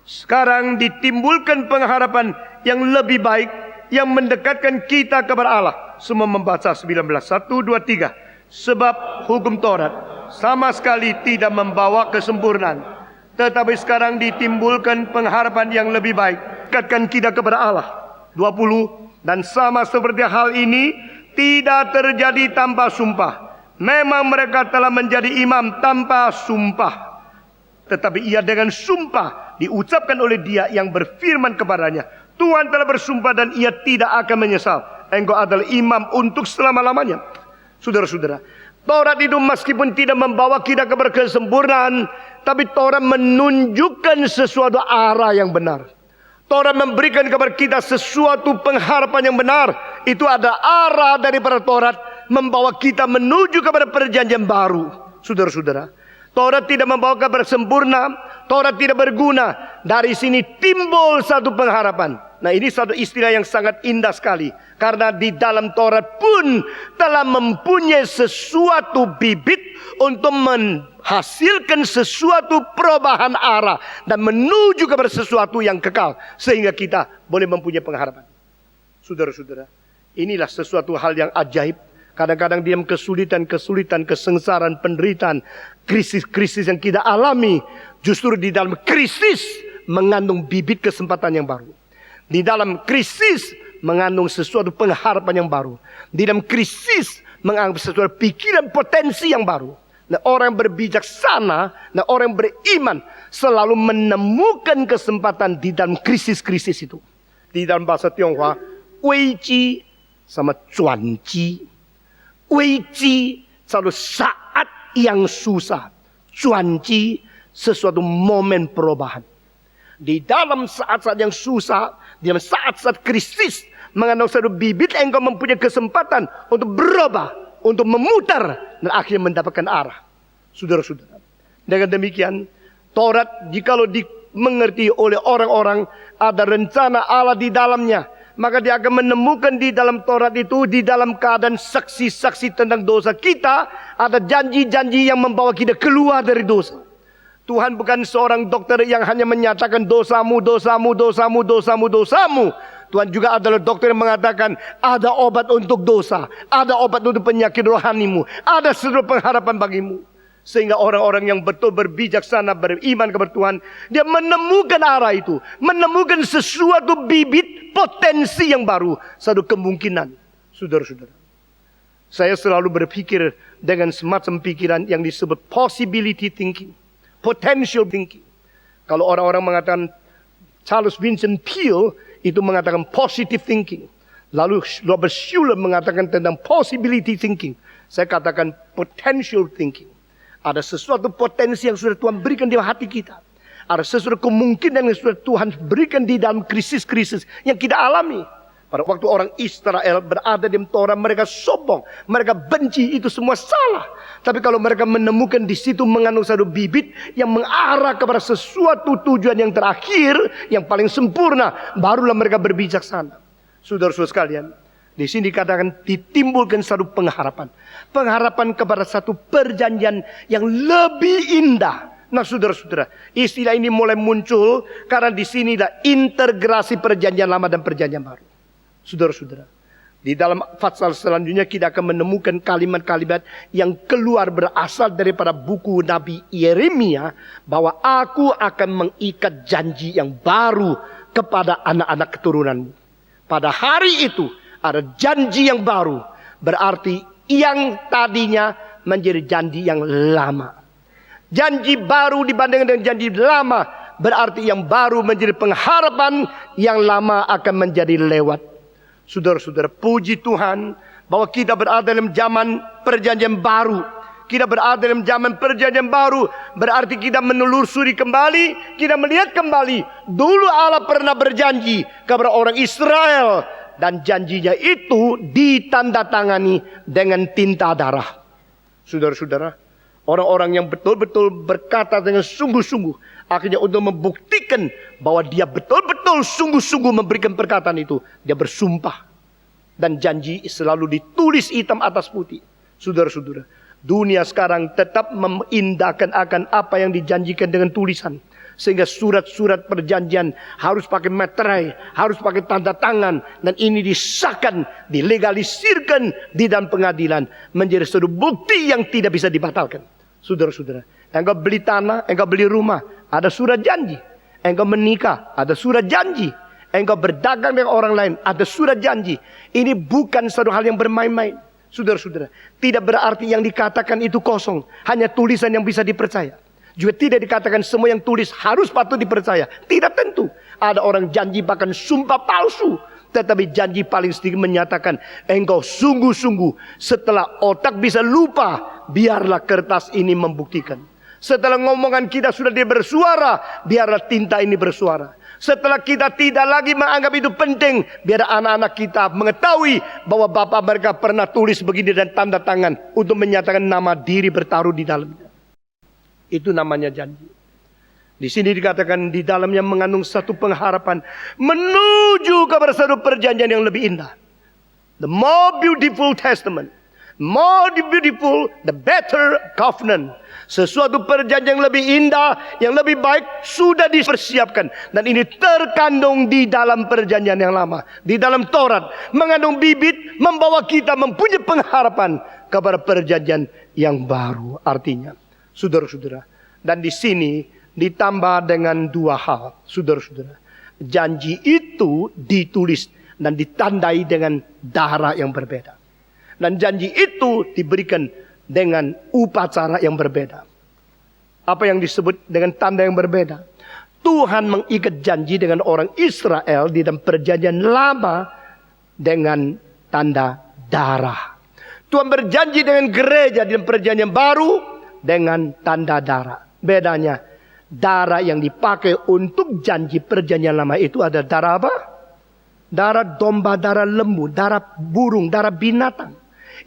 sekarang ditimbulkan pengharapan yang lebih baik, yang mendekatkan kita kepada Allah. Semua membaca 19. 1, 2, 3. Sebab hukum Taurat sama sekali tidak membawa kesempurnaan, tetapi sekarang ditimbulkan pengharapan yang lebih baik, dekatkan kita kepada Allah. 20. Dan sama seperti hal ini tidak terjadi tanpa sumpah. Memang mereka telah menjadi imam tanpa sumpah, tetapi ia dengan sumpah diucapkan oleh dia yang berfirman kepadanya, Tuhan telah bersumpah dan ia tidak akan menyesal. Engkau adalah imam untuk selama-lamanya. Saudara-saudara, Taurat itu meskipun tidak membawa kita kepada kesempurnaan, tapi Taurat menunjukkan sesuatu arah yang benar. Taurat memberikan kepada kita sesuatu pengharapan yang benar. Itu ada arah daripada Taurat, membawa kita menuju kepada perjanjian baru. Saudara-saudara, Taurat tidak membawa kabar sempurna, Taurat tidak berguna. Dari sini timbul satu pengharapan. Nah, ini satu istilah yang sangat indah sekali. Karena di dalam Taurat pun telah mempunyai sesuatu bibit untuk menghasilkan sesuatu perubahan arah dan menuju kepada sesuatu yang kekal, sehingga kita boleh mempunyai pengharapan. Saudara-saudara, inilah sesuatu hal yang ajaib. Kadang-kadang dalam kesulitan, kesengsaraan, penderitaan, krisis-krisis yang kita alami, justru di dalam krisis mengandung bibit kesempatan yang baru. Di dalam krisis mengandung sesuatu pengharapan yang baru. Di dalam krisis mengandung sesuatu pikiran potensi yang baru. Nah, orang yang berbijaksana, nah orang yang beriman selalu menemukan kesempatan di dalam krisis-krisis itu. Di dalam bahasa Tionghoa, Weiji sama Cuanji. Weiji selalu saat yang susah. Cuanji sesuatu momen perubahan. Di dalam saat-saat yang susah, di dalam saat-saat krisis, mengandung satu bibit, engkau mempunyai kesempatan untuk berubah, untuk memutar, dan akhirnya mendapatkan arah. Saudara-saudara, dengan demikian, Taurat jikalau dimengerti oleh orang-orang, ada rencana Allah di dalamnya, maka dia akan menemukan di dalam Taurat itu, di dalam keadaan saksi-saksi tentang dosa kita, ada janji-janji yang membawa kita keluar dari dosa. Tuhan bukan seorang dokter yang hanya menyatakan dosamu, dosamu, dosamu, dosamu, dosamu. Tuhan juga adalah dokter yang mengatakan ada obat untuk dosa, ada obat untuk penyakit rohanimu, ada seluruh pengharapan bagimu. Sehingga orang-orang yang betul berbijaksana, beriman kepada Tuhan, dia menemukan arah itu, menemukan sesuatu bibit potensi yang baru, satu kemungkinan. Saudara-saudara, saya selalu berpikir dengan semacam pikiran yang disebut possibility thinking, potential thinking. Kalau orang-orang mengatakan Charles Vincent Peale itu mengatakan positive thinking. Lalu Robert Schuller mengatakan tentang possibility thinking. Saya katakan potential thinking. Ada sesuatu potensi yang sudah Tuhan berikan di hati kita. Ada sesuatu kemungkinan yang sudah Tuhan berikan di dalam krisis-krisis yang kita alami. Pada waktu orang Israel berada di Torah, mereka sombong, mereka benci, itu semua salah. Tapi kalau mereka menemukan di situ mengandung satu bibit yang mengarah kepada sesuatu tujuan yang terakhir, yang paling sempurna, barulah mereka berbijaksana. Saudara-saudara sekalian, di sini dikatakan ditimbulkan satu pengharapan. Pengharapan kepada satu perjanjian yang lebih indah. Nah saudara-saudara, istilah ini mulai muncul karena di sini ada integrasi perjanjian lama dan perjanjian baru. Saudara-saudara, di dalam pasal selanjutnya kita akan menemukan kalimat-kalimat yang keluar berasal daripada buku Nabi Yeremia, bahwa aku akan mengikat janji yang baru kepada anak-anak keturunanmu. Pada hari itu ada janji yang baru, berarti yang tadinya menjadi janji yang lama. Janji baru dibandingkan dengan janji lama, berarti yang baru menjadi pengharapan, yang lama akan menjadi lewat. Saudara-saudara, puji Tuhan bahwa kita berada dalam zaman perjanjian baru. Kita berada dalam zaman perjanjian baru, berarti kita menelusuri kembali, kita melihat kembali. Dulu Allah pernah berjanji kepada orang Israel, dan janjinya itu ditandatangani dengan tinta darah. Saudara-saudara, orang-orang yang betul-betul berkata dengan sungguh-sungguh, akhirnya untuk membuktikan bahwa dia betul-betul sungguh-sungguh memberikan perkataan itu, dia bersumpah. Dan janji selalu ditulis hitam atas putih. Saudara-saudara, dunia sekarang tetap mengindahkan akan apa yang dijanjikan dengan tulisan. Sehingga surat-surat perjanjian harus pakai materai, harus pakai tanda tangan. Dan ini disahkan, dilegalisirkan di dalam pengadilan. Menjadi suatu bukti yang tidak bisa dibatalkan. Saudara-saudara, engkau beli tanah, engkau beli rumah, ada surat janji. Engkau menikah, ada surat janji. Engkau berdagang dengan orang lain, ada surat janji. Ini bukan suatu hal yang bermain-main. Saudara-saudara, tidak berarti yang dikatakan itu kosong, hanya tulisan yang bisa dipercaya. Juga tidak dikatakan semua yang tulis harus patut dipercaya. Tidak tentu. Ada orang janji bahkan sumpah palsu. Tetapi janji paling sedikit menyatakan, engkau sungguh-sungguh setelah otak bisa lupa, biarlah kertas ini membuktikan. Setelah ngomongan kita sudah dia bersuara, biarlah tinta ini bersuara. Setelah kita tidak lagi menganggap itu penting, biar anak-anak kita mengetahui bahwa bapak mereka pernah tulis begini dan tanda tangan untuk menyatakan nama diri bertaruh di dalamnya. Itu namanya janji. Di sini dikatakan di dalamnya mengandung satu pengharapan menuju kepada satu perjanjian yang lebih indah. The more beautiful testament, more beautiful, the better covenant. Sesuatu perjanjian yang lebih indah, yang lebih baik sudah dipersiapkan. Dan ini terkandung di dalam perjanjian yang lama. Di dalam Taurat mengandung bibit, membawa kita mempunyai pengharapan kepada perjanjian yang baru. Artinya, saudara-saudara, dan di sini ditambah dengan dua hal, saudara-saudara. Janji itu ditulis dan ditandai dengan darah yang berbeda. Dan janji itu diberikan dengan upacara yang berbeda. Apa yang disebut dengan tanda yang berbeda? Tuhan mengikat janji dengan orang Israel di dalam perjanjian lama dengan tanda darah. Tuhan berjanji dengan gereja di dalam perjanjian baru dengan tanda darah. Bedanya, darah yang dipakai untuk janji perjanjian lama itu ada darah apa? Darah domba, darah lembu, darah burung, darah binatang.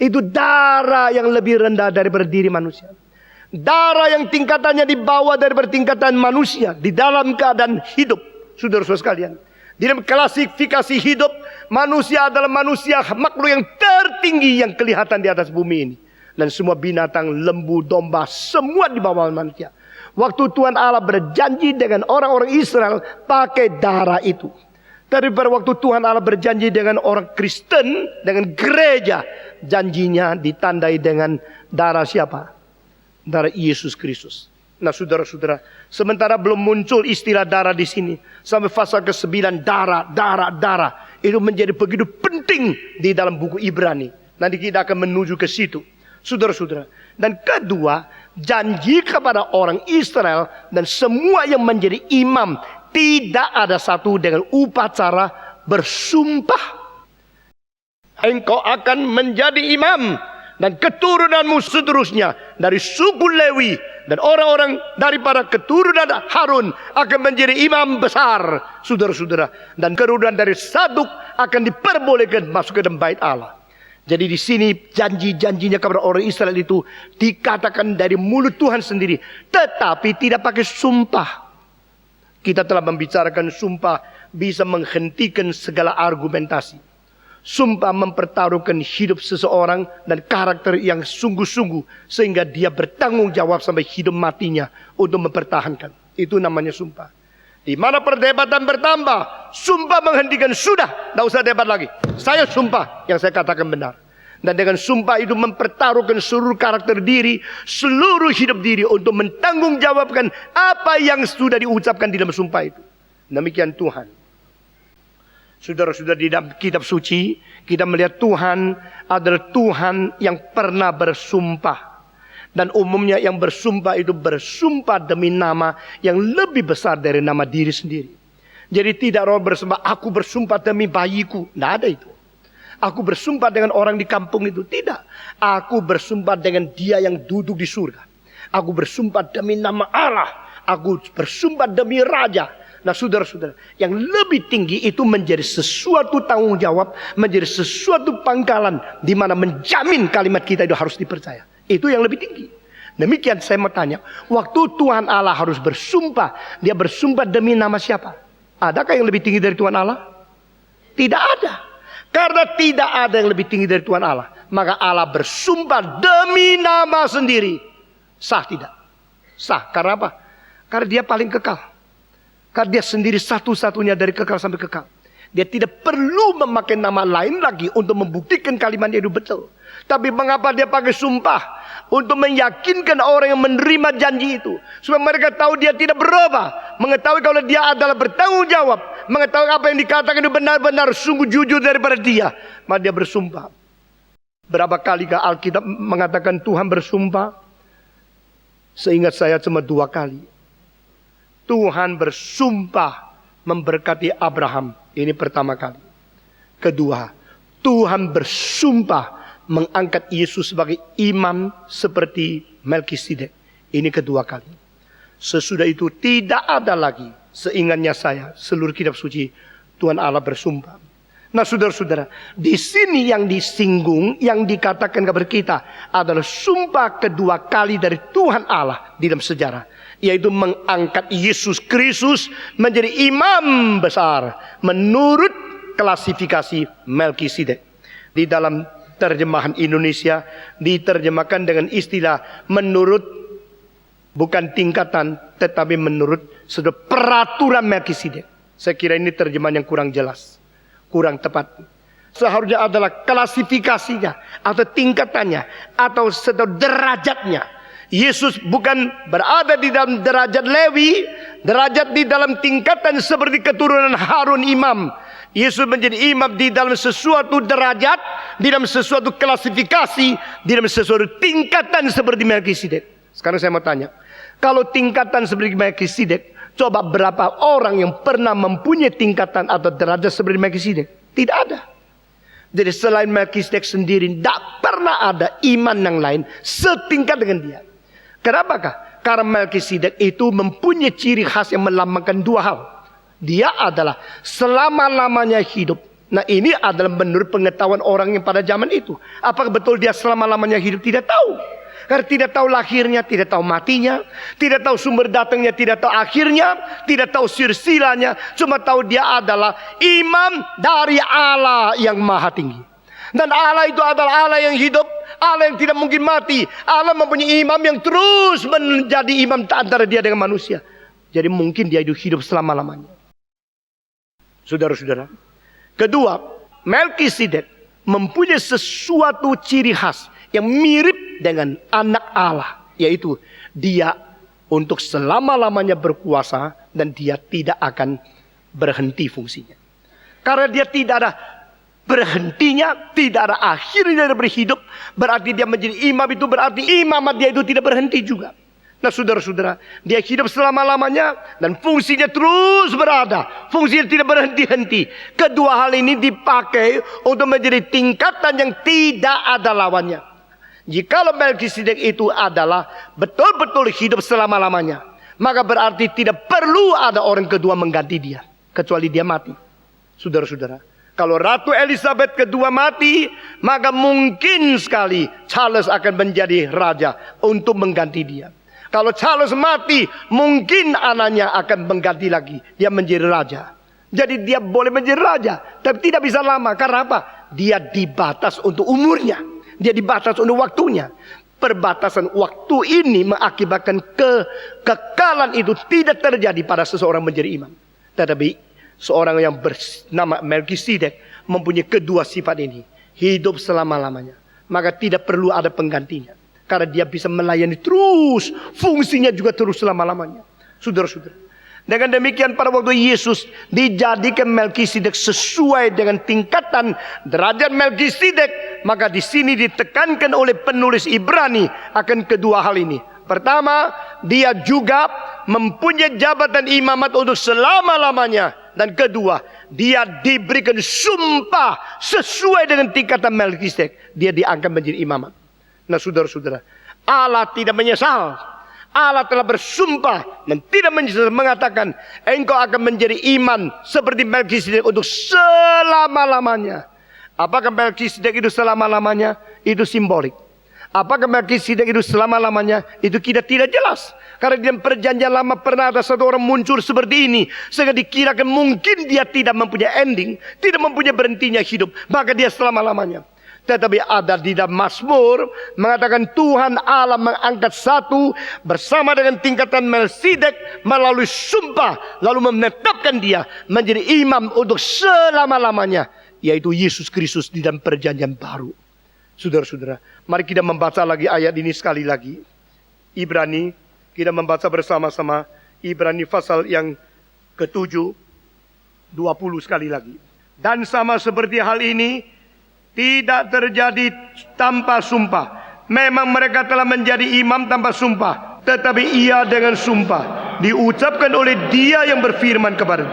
Itu darah yang lebih rendah daripada diri manusia. Darah yang tingkatannya di bawah daripada tingkatan manusia di dalam keadaan hidup. Saudara-saudara sekalian, di dalam klasifikasi hidup, manusia adalah manusia makhluk yang tertinggi yang kelihatan di atas bumi ini. Dan semua binatang, lembu, domba, semua di bawah manusia. Waktu Tuhan Allah berjanji dengan orang-orang Israel pakai darah itu. Tapi pada waktu Tuhan Allah berjanji dengan orang Kristen, dengan gereja, janjinya ditandai dengan darah siapa? Darah Yesus Kristus. Nah saudara-saudara, sementara belum muncul istilah darah di sini, sampai pasal ke-9 darah itu menjadi begitu penting di dalam buku Ibrani. Nanti kita akan menuju ke situ, saudara-saudara. Dan kedua, janji kepada orang Israel dan semua yang menjadi imam, tidak ada satu dengan upacara bersumpah. Engkau akan menjadi imam dan keturunanmu seterusnya dari suku Lewi dan orang-orang daripada keturunan Harun akan menjadi imam besar, saudara-saudara. Dan keturunan dari Saduk akan diperbolehkan masuk ke dalam bait Allah. Jadi di sini janji-janjinya kepada orang Israel itu dikatakan dari mulut Tuhan sendiri, tetapi tidak pakai sumpah. Kita telah membicarakan sumpah bisa menghentikan segala argumentasi. Sumpah mempertaruhkan hidup seseorang dan karakter yang sungguh-sungguh sehingga dia bertanggung jawab sampai hidup matinya untuk mempertahankan. Itu namanya sumpah. Di mana perdebatan bertambah, sumpah menghentikan, sudah, tidak usah debat lagi. Saya sumpah yang saya katakan benar. Dan dengan sumpah itu mempertaruhkan seluruh karakter diri, seluruh hidup diri untuk mentanggungjawabkan apa yang sudah diucapkan di dalam sumpah itu. Demikian Tuhan. Saudara-saudara, di dalam kitab suci kita melihat Tuhan adalah Tuhan yang pernah bersumpah. Dan umumnya yang bersumpah itu bersumpah demi nama yang lebih besar dari nama diri sendiri. Jadi tidak orang bersumpah, aku bersumpah demi bayiku. Tidak ada itu. Aku bersumpah dengan orang di kampung itu. Tidak. Aku bersumpah dengan dia yang duduk di surga. Aku bersumpah demi nama Allah. Aku bersumpah demi Raja. Nah saudara-saudara, yang lebih tinggi itu menjadi sesuatu tanggung jawab, menjadi sesuatu pangkalan di mana menjamin kalimat kita itu harus dipercaya. Itu yang lebih tinggi. Demikian saya mau tanya, waktu Tuhan Allah harus bersumpah, dia bersumpah demi nama siapa? Adakah yang lebih tinggi dari Tuhan Allah? Tidak ada. Karena tidak ada yang lebih tinggi dari Tuhan Allah, maka Allah bersumpah demi nama sendiri. Sah tidak? Sah. Karena apa? Karena dia paling kekal. Karena dia sendiri satu-satunya dari kekal sampai kekal. Dia tidak perlu memakai nama lain lagi untuk membuktikan kalimatnya itu betul. Tapi mengapa dia pakai sumpah? Untuk meyakinkan orang yang menerima janji itu. Supaya mereka tahu dia tidak berubah. Mengetahui kalau dia adalah bertanggung jawab. Mengetahui apa yang dikatakan itu benar-benar sungguh jujur daripada dia. Maka dia bersumpah. Berapa kali Alkitab mengatakan Tuhan bersumpah? Seingat saya cuma 2 kali. Tuhan bersumpah memberkati Abraham. Ini pertama kali. Kedua, Tuhan bersumpah mengangkat Yesus sebagai imam seperti Melkisedek. Ini kedua kali. Sesudah itu tidak ada lagi, seingatnya saya, seluruh kitab suci Tuhan Allah bersumpah. Nah saudara-saudara, di sini yang disinggung, yang dikatakan kepada kita adalah sumpah kedua kali dari Tuhan Allah di dalam sejarah. Yaitu mengangkat Yesus Kristus menjadi imam besar menurut klasifikasi Melkisedek. Di dalam terjemahan Indonesia diterjemahkan dengan istilah menurut, bukan tingkatan, tetapi menurut peraturan Melkisedek. Saya kira ini terjemahan yang kurang jelas, kurang tepat. Seharusnya adalah klasifikasinya atau tingkatannya atau derajatnya. Yesus bukan berada di dalam derajat Lewi, derajat di dalam tingkatan seperti keturunan Harun imam. Yesus menjadi imam di dalam sesuatu derajat, di dalam sesuatu klasifikasi, di dalam sesuatu tingkatan seperti Melkisedek. Sekarang saya mau tanya, kalau tingkatan seperti Melkisedek, coba berapa orang yang pernah mempunyai tingkatan atau derajat seperti Melkisedek? Tidak ada. Jadi selain Melkisedek sendiri, tidak pernah ada iman yang lain setingkat dengan dia. Kenapakah? Karena Melkisedek itu mempunyai ciri khas yang melambangkan 2 hal. Dia adalah selama-lamanya hidup. Nah ini adalah menurut pengetahuan orang yang pada zaman itu. Apakah betul dia selama-lamanya hidup? Tidak tahu. Karena tidak tahu lahirnya, tidak tahu matinya, tidak tahu sumber datangnya, tidak tahu akhirnya, tidak tahu silsilahnya. Cuma tahu dia adalah imam dari Allah yang maha tinggi. Dan Allah itu adalah Allah yang hidup, Allah yang tidak mungkin mati. Allah mempunyai imam yang terus menjadi imam antara dia dengan manusia. Jadi mungkin dia hidup selama-lamanya. Saudara-saudara. Kedua, Melkisedek mempunyai sesuatu ciri khas yang mirip dengan anak Allah. Yaitu dia untuk selama-lamanya berkuasa dan dia tidak akan berhenti fungsinya. Karena dia tidak ada berhentinya, tidak ada akhirnya dia berhidup. Berarti dia menjadi imam, itu berarti imamat dia itu tidak berhenti juga. Nah saudara-saudara, dia hidup selama-lamanya dan fungsinya terus berada. Fungsinya tidak berhenti-henti. Kedua hal ini dipakai untuk menjadi tingkatan yang tidak ada lawannya. Jikalau Melkisedek itu adalah betul-betul hidup selama-lamanya, maka berarti tidak perlu ada orang kedua mengganti dia, kecuali dia mati. Saudara-saudara, kalau Ratu Elizabeth kedua mati, maka mungkin sekali Charles akan menjadi raja untuk mengganti dia. Kalau Charles mati, mungkin anaknya akan mengganti lagi. Dia menjadi raja. Jadi dia boleh menjadi raja, tapi tidak bisa lama. Karena apa? Dia dibatas untuk umurnya. Dia dibatas untuk waktunya. Perbatasan waktu ini mengakibatkan kekekalan itu tidak terjadi pada seseorang menjadi imam. Tetapi seorang yang bernama Melkisedek mempunyai kedua sifat ini. Hidup selama-lamanya. Maka tidak perlu ada penggantinya. Karena dia bisa melayani terus. Fungsinya juga terus selama-lamanya. Saudara-saudara. Dengan demikian pada waktu Yesus dijadikan Melkisedek sesuai dengan tingkatan derajat Melkisedek. Maka di sini ditekankan oleh penulis Ibrani akan kedua hal ini. Pertama, dia juga mempunyai jabatan imamat untuk selama-lamanya. Dan kedua, dia diberikan sumpah sesuai dengan tingkatan Melkisedek. Dia diangkat menjadi imamat. Nah saudara-saudara, Allah tidak menyesal. Allah telah bersumpah dan tidak menyesal, mengatakan engkau akan menjadi imam seperti Melkisedek untuk selama-lamanya. Apakah Melkisedek itu selama-lamanya? Itu simbolik. Apakah Melkisedek itu selama-lamanya? Itu kita tidak jelas. Karena di dalam perjanjian lama pernah ada satu orang muncul seperti ini, sehingga dikirakan mungkin dia tidak mempunyai ending, tidak mempunyai berhentinya hidup, maka dia selama-lamanya. Tetapi ada di dalam Mazmur mengatakan Tuhan Allah mengangkat satu bersama dengan tingkatan Melkisedek melalui sumpah, lalu menetapkan dia menjadi imam untuk selama-lamanya, yaitu Yesus Kristus di dalam perjanjian baru. Saudara-saudara, mari kita membaca lagi ayat ini sekali lagi. Ibrani, kita membaca bersama-sama Ibrani pasal yang ke-7, 20 sekali lagi. Dan sama seperti hal ini tidak terjadi tanpa sumpah. Memang mereka telah menjadi imam tanpa sumpah, tetapi ia dengan sumpah diucapkan oleh dia yang berfirman kepada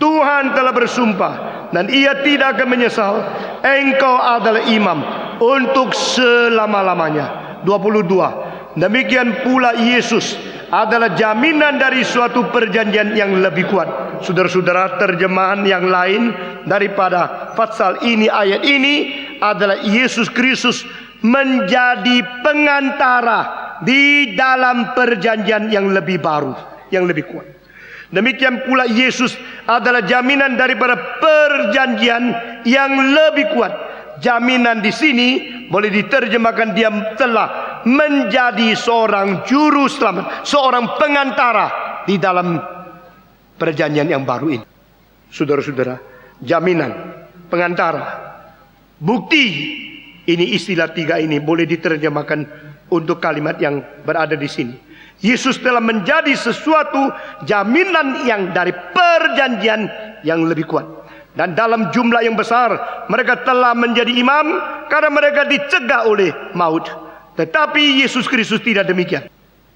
Tuhan telah bersumpah dan ia tidak akan menyesal, engkau adalah imam untuk selama-lamanya. 22. Demikian pula Yesus adalah jaminan dari suatu perjanjian yang lebih kuat. Saudara-saudara, terjemahan yang lain daripada pasal ini, ayat ini adalah Yesus Kristus menjadi pengantara di dalam perjanjian yang lebih baru, yang lebih kuat. Demikian pula Yesus adalah jaminan daripada perjanjian yang lebih kuat. Jaminan di sini boleh diterjemahkan dia telah menjadi seorang juru selamat, seorang pengantara di dalam perjanjian yang baru ini. Saudara-saudara, jaminan, pengantara, bukti, ini istilah tiga ini boleh diterjemahkan untuk kalimat yang berada di sini. Yesus telah menjadi sesuatu jaminan yang dari perjanjian yang lebih kuat. Dan dalam jumlah yang besar mereka telah menjadi imam karena mereka dicegah oleh maut. Tetapi Yesus Kristus tidak demikian.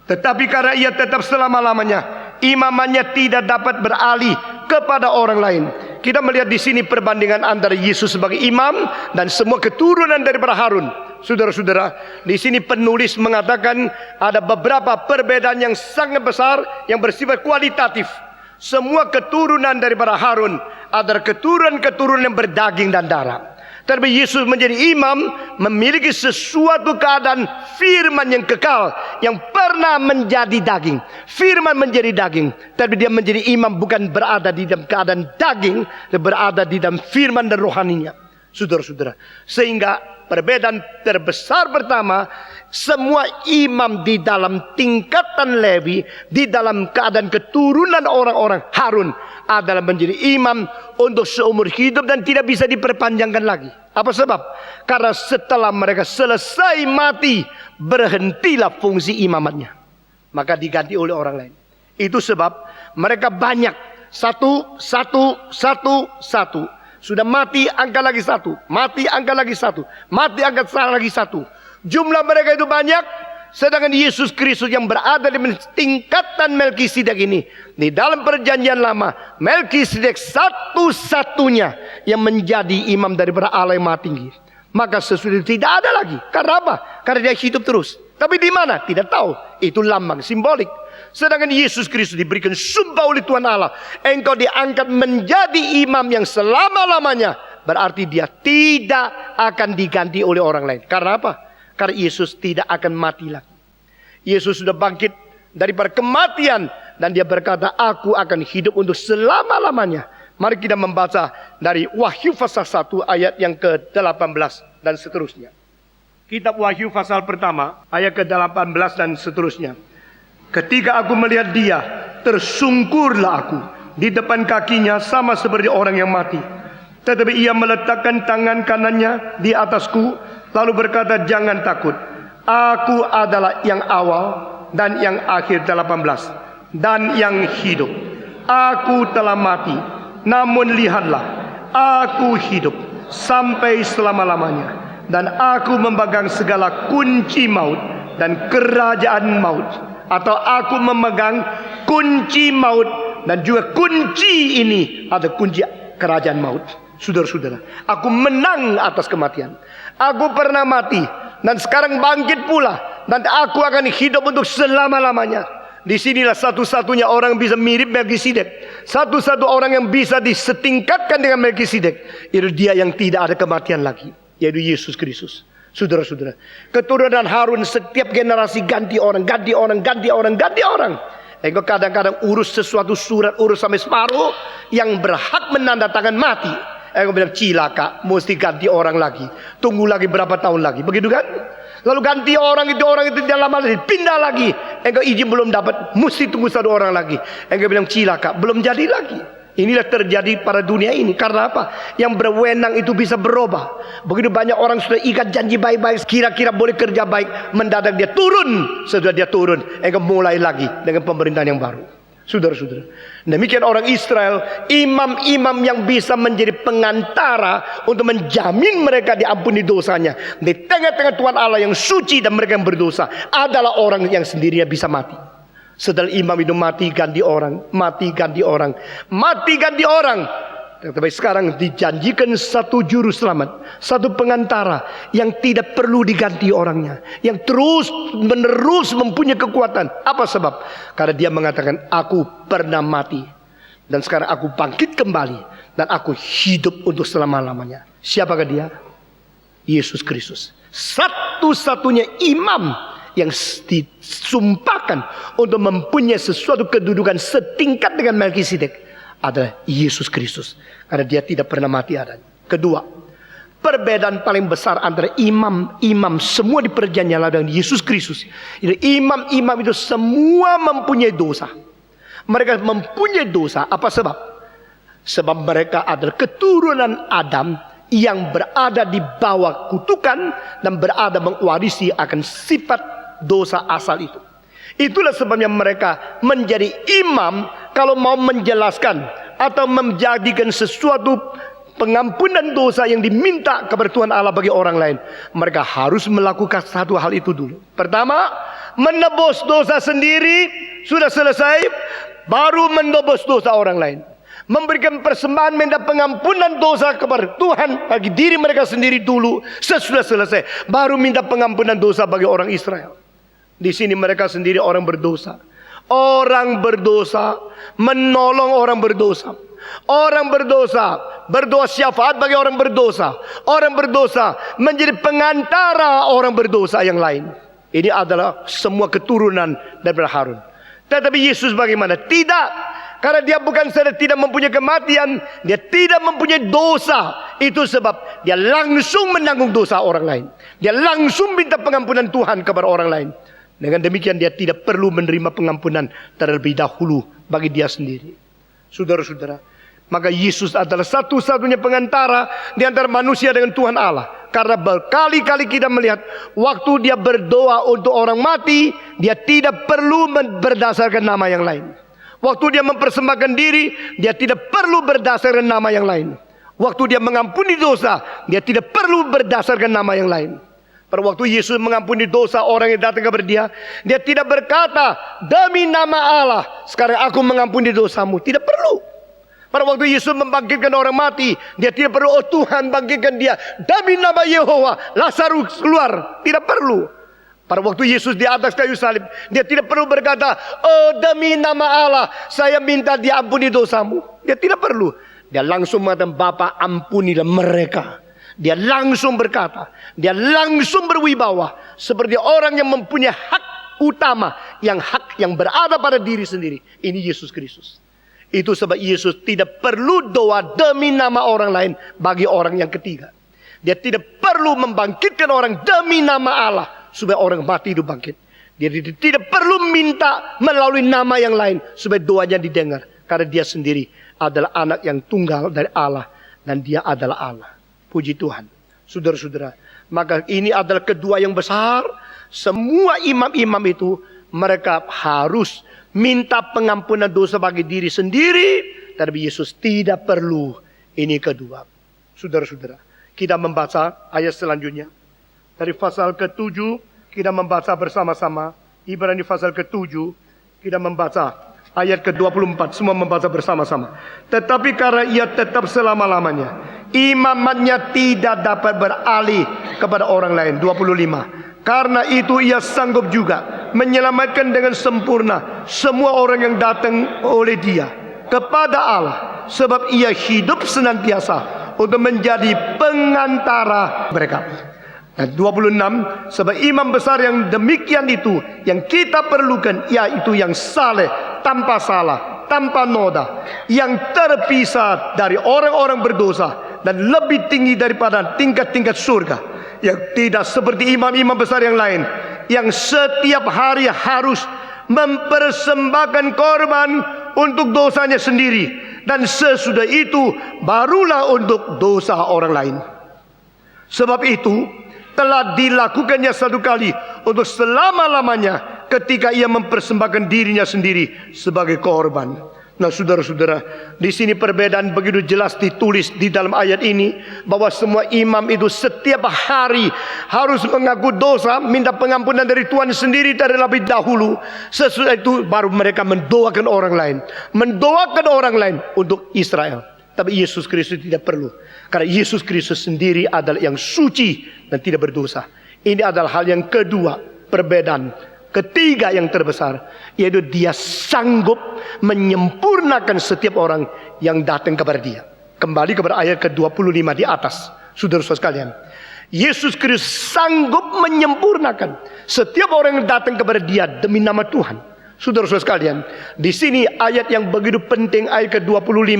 Tetapi karena ia tetap selama-lamanya, imamannya tidak dapat beralih kepada orang lain. Kita melihat di sini perbandingan antara Yesus sebagai imam dan semua keturunan daripada Harun. Saudara-saudara, di sini penulis mengatakan ada beberapa perbedaan yang sangat besar yang bersifat kualitatif. Semua keturunan daripada Harun adalah keturunan-keturunan yang berdaging dan darah. Tetapi Yesus menjadi imam memiliki sesuatu keadaan firman yang kekal, yang pernah menjadi daging. Firman menjadi daging, tapi dia menjadi imam bukan berada di dalam keadaan daging, dia berada di dalam firman dan rohaninya. Saudara-saudara. Sehingga perbedaan terbesar pertama, semua imam di dalam tingkatan Lewi, di dalam keadaan keturunan orang-orang Harun adalah menjadi imam untuk seumur hidup dan tidak bisa diperpanjangkan lagi. Apa sebab? Karena setelah mereka selesai mati, berhentilah fungsi imamatnya. Maka diganti oleh orang lain. Itu sebab mereka banyak. Satu. Sudah mati, angkat lagi satu. Mati, angkat lagi satu. Mati, angkat lagi satu. Jumlah mereka itu banyak. Sedangkan Yesus Kristus yang berada di tingkatan Melkisedek ini. Di dalam perjanjian lama, Melkisedek satu-satunya yang menjadi imam daripada Allah yang Maha Tinggi. Maka sesudah itu tidak ada lagi. Karena apa? Karena dia hidup terus. Tapi di mana? Tidak tahu. Itu lambang simbolik. Sedangkan Yesus Kristus diberikan sumpah oleh Tuhan Allah. Engkau diangkat menjadi imam yang selama-lamanya. Berarti dia tidak akan diganti oleh orang lain. Karena apa? Karena Yesus tidak akan mati lagi. Yesus sudah bangkit daripada kematian. Dan dia berkata, aku akan hidup untuk selama-lamanya. Mari kita membaca dari Wahyu pasal 1 ayat yang ke-18 dan seterusnya. Kitab Wahyu pasal pertama ayat ke-18 dan seterusnya. Ketika aku melihat dia, tersungkurlah aku di depan kakinya sama seperti orang yang mati. Tetapi ia meletakkan tangan kanannya di atasku, lalu berkata, jangan takut. Aku adalah yang awal dan yang akhir 18. Dan yang hidup. Aku telah mati, namun lihatlah, aku hidup sampai selama-lamanya. Dan aku memegang segala kunci maut dan kerajaan maut. Atau aku memegang kunci maut. Dan juga kunci ini ada kunci kerajaan maut. Saudara-saudara, aku menang atas kematian. Aku pernah mati dan sekarang bangkit pula. Dan aku akan hidup untuk selama-lamanya. Disinilah satu-satunya orang yang bisa mirip Melkisedek. Satu-satu orang yang bisa disetingkatkan dengan Melkisedek. Itu dia yang tidak ada kematian lagi, yaitu Yesus Kristus. Saudara-saudara, keturunan Harun setiap generasi ganti orang. Engkau kadang-kadang urus sesuatu surat, urus sampai separuh, yang berhak menandatangan mati. Engkau bilang cilaka, mesti ganti orang lagi. Tunggu lagi berapa tahun lagi, begitu kan? Lalu ganti orang itu tidak lama lagi, pindah lagi. Engkau izin belum dapat, mesti tunggu satu orang lagi. Engkau bilang cilaka, belum jadi lagi. Inilah terjadi pada dunia ini. Karena apa? Yang berwenang itu bisa berubah. Begitu banyak orang sudah ikat janji baik-baik, kira-kira boleh kerja baik, mendadak dia turun. Setelah dia turun, engkau mulai lagi dengan pemerintahan yang baru. Saudara-saudara, demikian orang Israel, imam-imam yang bisa menjadi pengantara untuk menjamin mereka diampuni dosanya di tengah-tengah Tuhan Allah yang suci dan mereka yang berdosa, adalah orang yang sendirinya bisa mati. Setelah imam itu mati ganti orang, mati ganti orang, mati ganti orang. Tetapi sekarang dijanjikan satu juru selamat, satu pengantara yang tidak perlu diganti orangnya, yang terus menerus mempunyai kekuatan. Apa sebab? Karena dia mengatakan, aku pernah mati dan sekarang aku bangkit kembali dan aku hidup untuk selama-lamanya. Siapakah dia? Yesus Kristus, satu-satunya imam yang disumpahkan untuk mempunyai sesuatu kedudukan setingkat dengan Melkisedek adalah Yesus Kristus. Karena dia tidak pernah mati adanya. Kedua, perbedaan paling besar antara imam-imam semua di perjanjian lama dengan Yesus Kristus. Imam-imam itu semua mempunyai dosa. Mereka mempunyai dosa. Apa sebab? Sebab mereka adalah keturunan Adam yang berada di bawah kutukan dan berada mewarisi akan sifat dosa asal itu. Itulah sebabnya mereka menjadi imam kalau mau menjelaskan atau menjadikan sesuatu pengampunan dosa yang diminta kepada Tuhan Allah bagi orang lain. Mereka harus melakukan satu hal itu dulu. Pertama, menebus dosa sendiri, sudah selesai, baru menebus dosa orang lain. Memberikan persembahan minta pengampunan dosa kepada Tuhan bagi diri mereka sendiri dulu. Sesudah selesai, baru minta pengampunan dosa bagi orang Israel. Di sini mereka sendiri orang berdosa. Orang berdosa menolong orang berdosa. Orang berdosa berdoa syafaat bagi orang berdosa. Orang berdosa menjadi pengantara orang berdosa yang lain. Ini adalah semua keturunan daripada Harun. Tetapi Yesus bagaimana? Tidak. Karena dia bukan saja tidak mempunyai kematian, dia tidak mempunyai dosa. Itu sebab dia langsung menanggung dosa orang lain. Dia langsung minta pengampunan Tuhan kepada orang lain. Dengan demikian dia tidak perlu menerima pengampunan terlebih dahulu bagi dia sendiri. Saudara-saudara, maka Yesus adalah satu-satunya pengantara di antara manusia dengan Tuhan Allah. Karena berkali-kali kita melihat waktu dia berdoa untuk orang mati, dia tidak perlu berdasarkan nama yang lain. Waktu dia mempersembahkan diri, dia tidak perlu berdasarkan nama yang lain. Waktu dia mengampuni dosa, dia tidak perlu berdasarkan nama yang lain. Pada waktu Yesus mengampuni dosa orang yang datang kepada dia, dia tidak berkata, demi nama Allah, sekarang aku mengampuni dosamu. Tidak perlu. Pada waktu Yesus membangkitkan orang mati, dia tidak perlu, oh Tuhan bangkitkan dia, demi nama Yehova, Lazarus keluar. Tidak perlu. Pada waktu Yesus di atas kayu salib, dia tidak perlu berkata, oh demi nama Allah, saya minta diampuni dosamu. Dia tidak perlu. Dia langsung mengatakan, Bapa ampunilah mereka. Dia langsung berkata, dia langsung berwibawa seperti orang yang mempunyai hak utama, yang berada pada diri sendiri. Ini Yesus Kristus. Itu sebab Yesus tidak perlu doa demi nama orang lain bagi orang yang ketiga. Dia tidak perlu membangkitkan orang demi nama Allah supaya orang mati itu bangkit. Dia tidak perlu minta melalui nama yang lain supaya doanya didengar. Karena dia sendiri adalah anak yang tunggal dari Allah dan dia adalah Allah. Puji Tuhan. Saudara-saudara, maka ini adalah kedua yang besar. Semua imam-imam itu mereka harus minta pengampunan dosa bagi diri sendiri. Tapi Yesus tidak perlu. Ini kedua. Saudara-saudara, kita membaca ayat selanjutnya. Dari pasal ke-7 kita membaca bersama-sama. Ibrani pasal ke-7 kita membaca ayat ke-24. Semua membaca bersama-sama. Tetapi karena ia tetap selama-lamanya, imamatnya tidak dapat beralih kepada orang lain. 25. Karena itu ia sanggup juga menyelamatkan dengan sempurna semua orang yang datang oleh dia kepada Allah. Sebab ia hidup senantiasa untuk menjadi pengantara mereka. Dan 26. Sebab imam besar yang demikian itu yang kita perlukan, yaitu yang saleh, tanpa salah, tanpa noda, yang terpisah dari orang-orang berdosa dan lebih tinggi daripada tingkat-tingkat surga. Yang tidak seperti imam-imam besar yang lain, yang setiap hari harus mempersembahkan korban untuk dosanya sendiri, dan sesudah itu barulah untuk dosa orang lain. Sebab itu telah dilakukannya satu kali untuk selama-lamanya ketika ia mempersembahkan dirinya sendiri sebagai korban. Nah, saudara-saudara, di sini perbedaan begitu jelas ditulis di dalam ayat ini, bahwa semua imam itu setiap hari harus mengaku dosa, minta pengampunan dari Tuhan sendiri terlebih dahulu. Sesudah itu baru mereka mendoakan orang lain, mendoakan orang lain untuk Israel. Tapi Yesus Kristus tidak perlu, karena Yesus Kristus sendiri adalah yang suci dan tidak berdosa. Ini adalah hal yang kedua, perbedaan ketiga yang terbesar, yaitu dia sanggup menyempurnakan setiap orang yang datang kepada dia. Kembali kepada ayat ke-25 di atas, saudara-saudara sekalian. Yesus Kristus sanggup menyempurnakan setiap orang yang datang kepada dia demi nama Tuhan. Saudara-saudara sekalian, di sini ayat yang begitu penting, ayat ke-25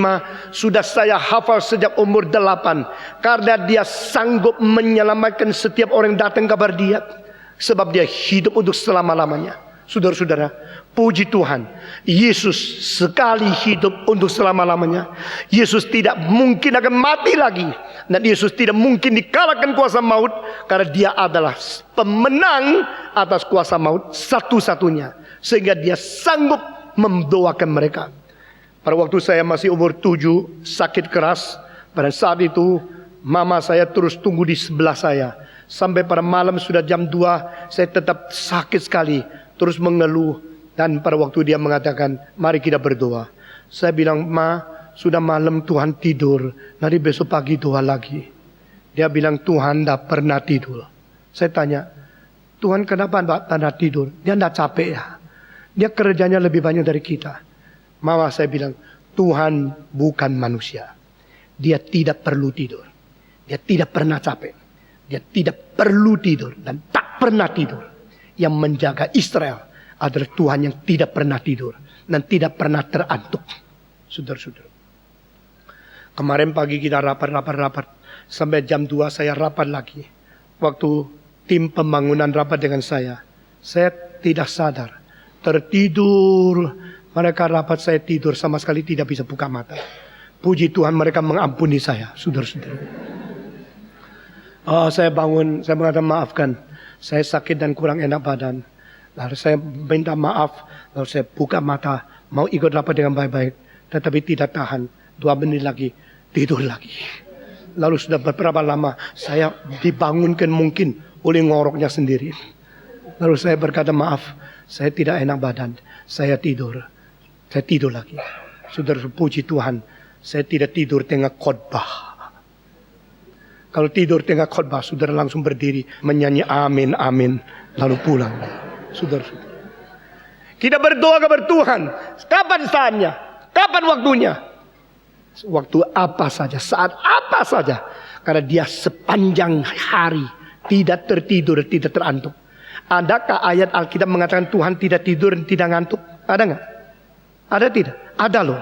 sudah saya hafal sejak umur 8, karena dia sanggup menyelamatkan setiap orang yang datang kepada dia. Sebab dia hidup untuk selama-lamanya. Saudara-saudara, puji Tuhan, Yesus sekali hidup untuk selama-lamanya. Yesus tidak mungkin akan mati lagi, dan Yesus tidak mungkin dikalahkan kuasa maut, karena dia adalah pemenang atas kuasa maut satu-satunya. Sehingga dia sanggup mendoakan mereka. Pada waktu saya masih umur 7, sakit keras. Pada saat itu mama saya terus tunggu di sebelah saya. Sampai pada malam sudah jam 2, saya tetap sakit sekali, terus mengeluh. Dan pada waktu dia mengatakan, mari kita berdoa. Saya bilang, Ma, sudah malam Tuhan tidur, nanti besok pagi doa lagi. Dia bilang, Tuhan tidak pernah tidur. Saya tanya, Tuhan kenapa tidak pernah tidur? Dia tidak capek ya? Dia kerjanya lebih banyak dari kita. Mama saya bilang, Tuhan bukan manusia. Dia tidak perlu tidur. Dia tidak pernah capek. Dia tidak perlu tidur dan tak pernah tidur. Yang menjaga Israel adalah Tuhan yang tidak pernah tidur dan tidak pernah terantuk. Saudara-saudara, Kemarin pagi kita rapat. Sampai jam 2 saya rapat lagi. Waktu tim pembangunan rapat dengan saya tidak sadar. Tertidur. Mereka rapat, saya tidur, sama sekali tidak bisa buka mata. Puji Tuhan mereka mengampuni saya, saudara-saudara. Saya bangun, saya mengatakan maafkan. Saya sakit dan kurang enak badan. Lalu saya minta maaf. Lalu saya buka mata, mau ikut rapat dengan baik-baik. Tetapi tidak tahan. 2 menit lagi, tidur lagi. Lalu sudah beberapa lama, saya dibangunkan mungkin oleh ngoroknya sendiri. Lalu saya berkata, maaf, saya tidak enak badan. Saya tidur. Saya tidur lagi. Saudara, puji Tuhan, saya tidak tidur tengah khotbah. Kalau tidur tengah khotbah, saudara langsung berdiri menyanyi amin, amin, lalu pulang. Saudara, kita berdoa kepada Tuhan. Kapan saatnya? Kapan waktunya? Waktu apa saja, saat apa saja. Karena dia sepanjang hari tidak tertidur, tidak terantuk. Adakah ayat Alkitab mengatakan Tuhan tidak tidur dan tidak ngantuk? Ada nggak? Ada tidak? Ada loh.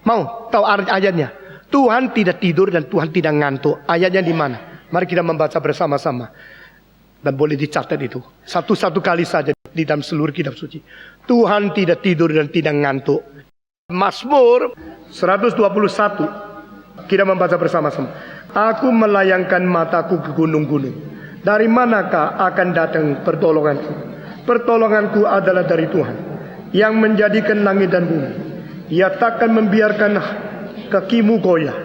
Mau tahu ayatnya? Tuhan tidak tidur dan Tuhan tidak ngantuk. Ayatnya di mana? Mari kita membaca bersama-sama. Dan boleh dicatat itu. Satu-satu kali saja di dalam seluruh kitab suci. Tuhan tidak tidur dan tidak ngantuk. Mazmur 121. Kita membaca bersama-sama. Aku melayangkan mataku ke gunung-gunung. Dari manakah akan datang pertolonganku? Pertolonganku adalah dari Tuhan, yang menjadikan langit dan bumi. Ia takkan membiarkan kakimu goyah.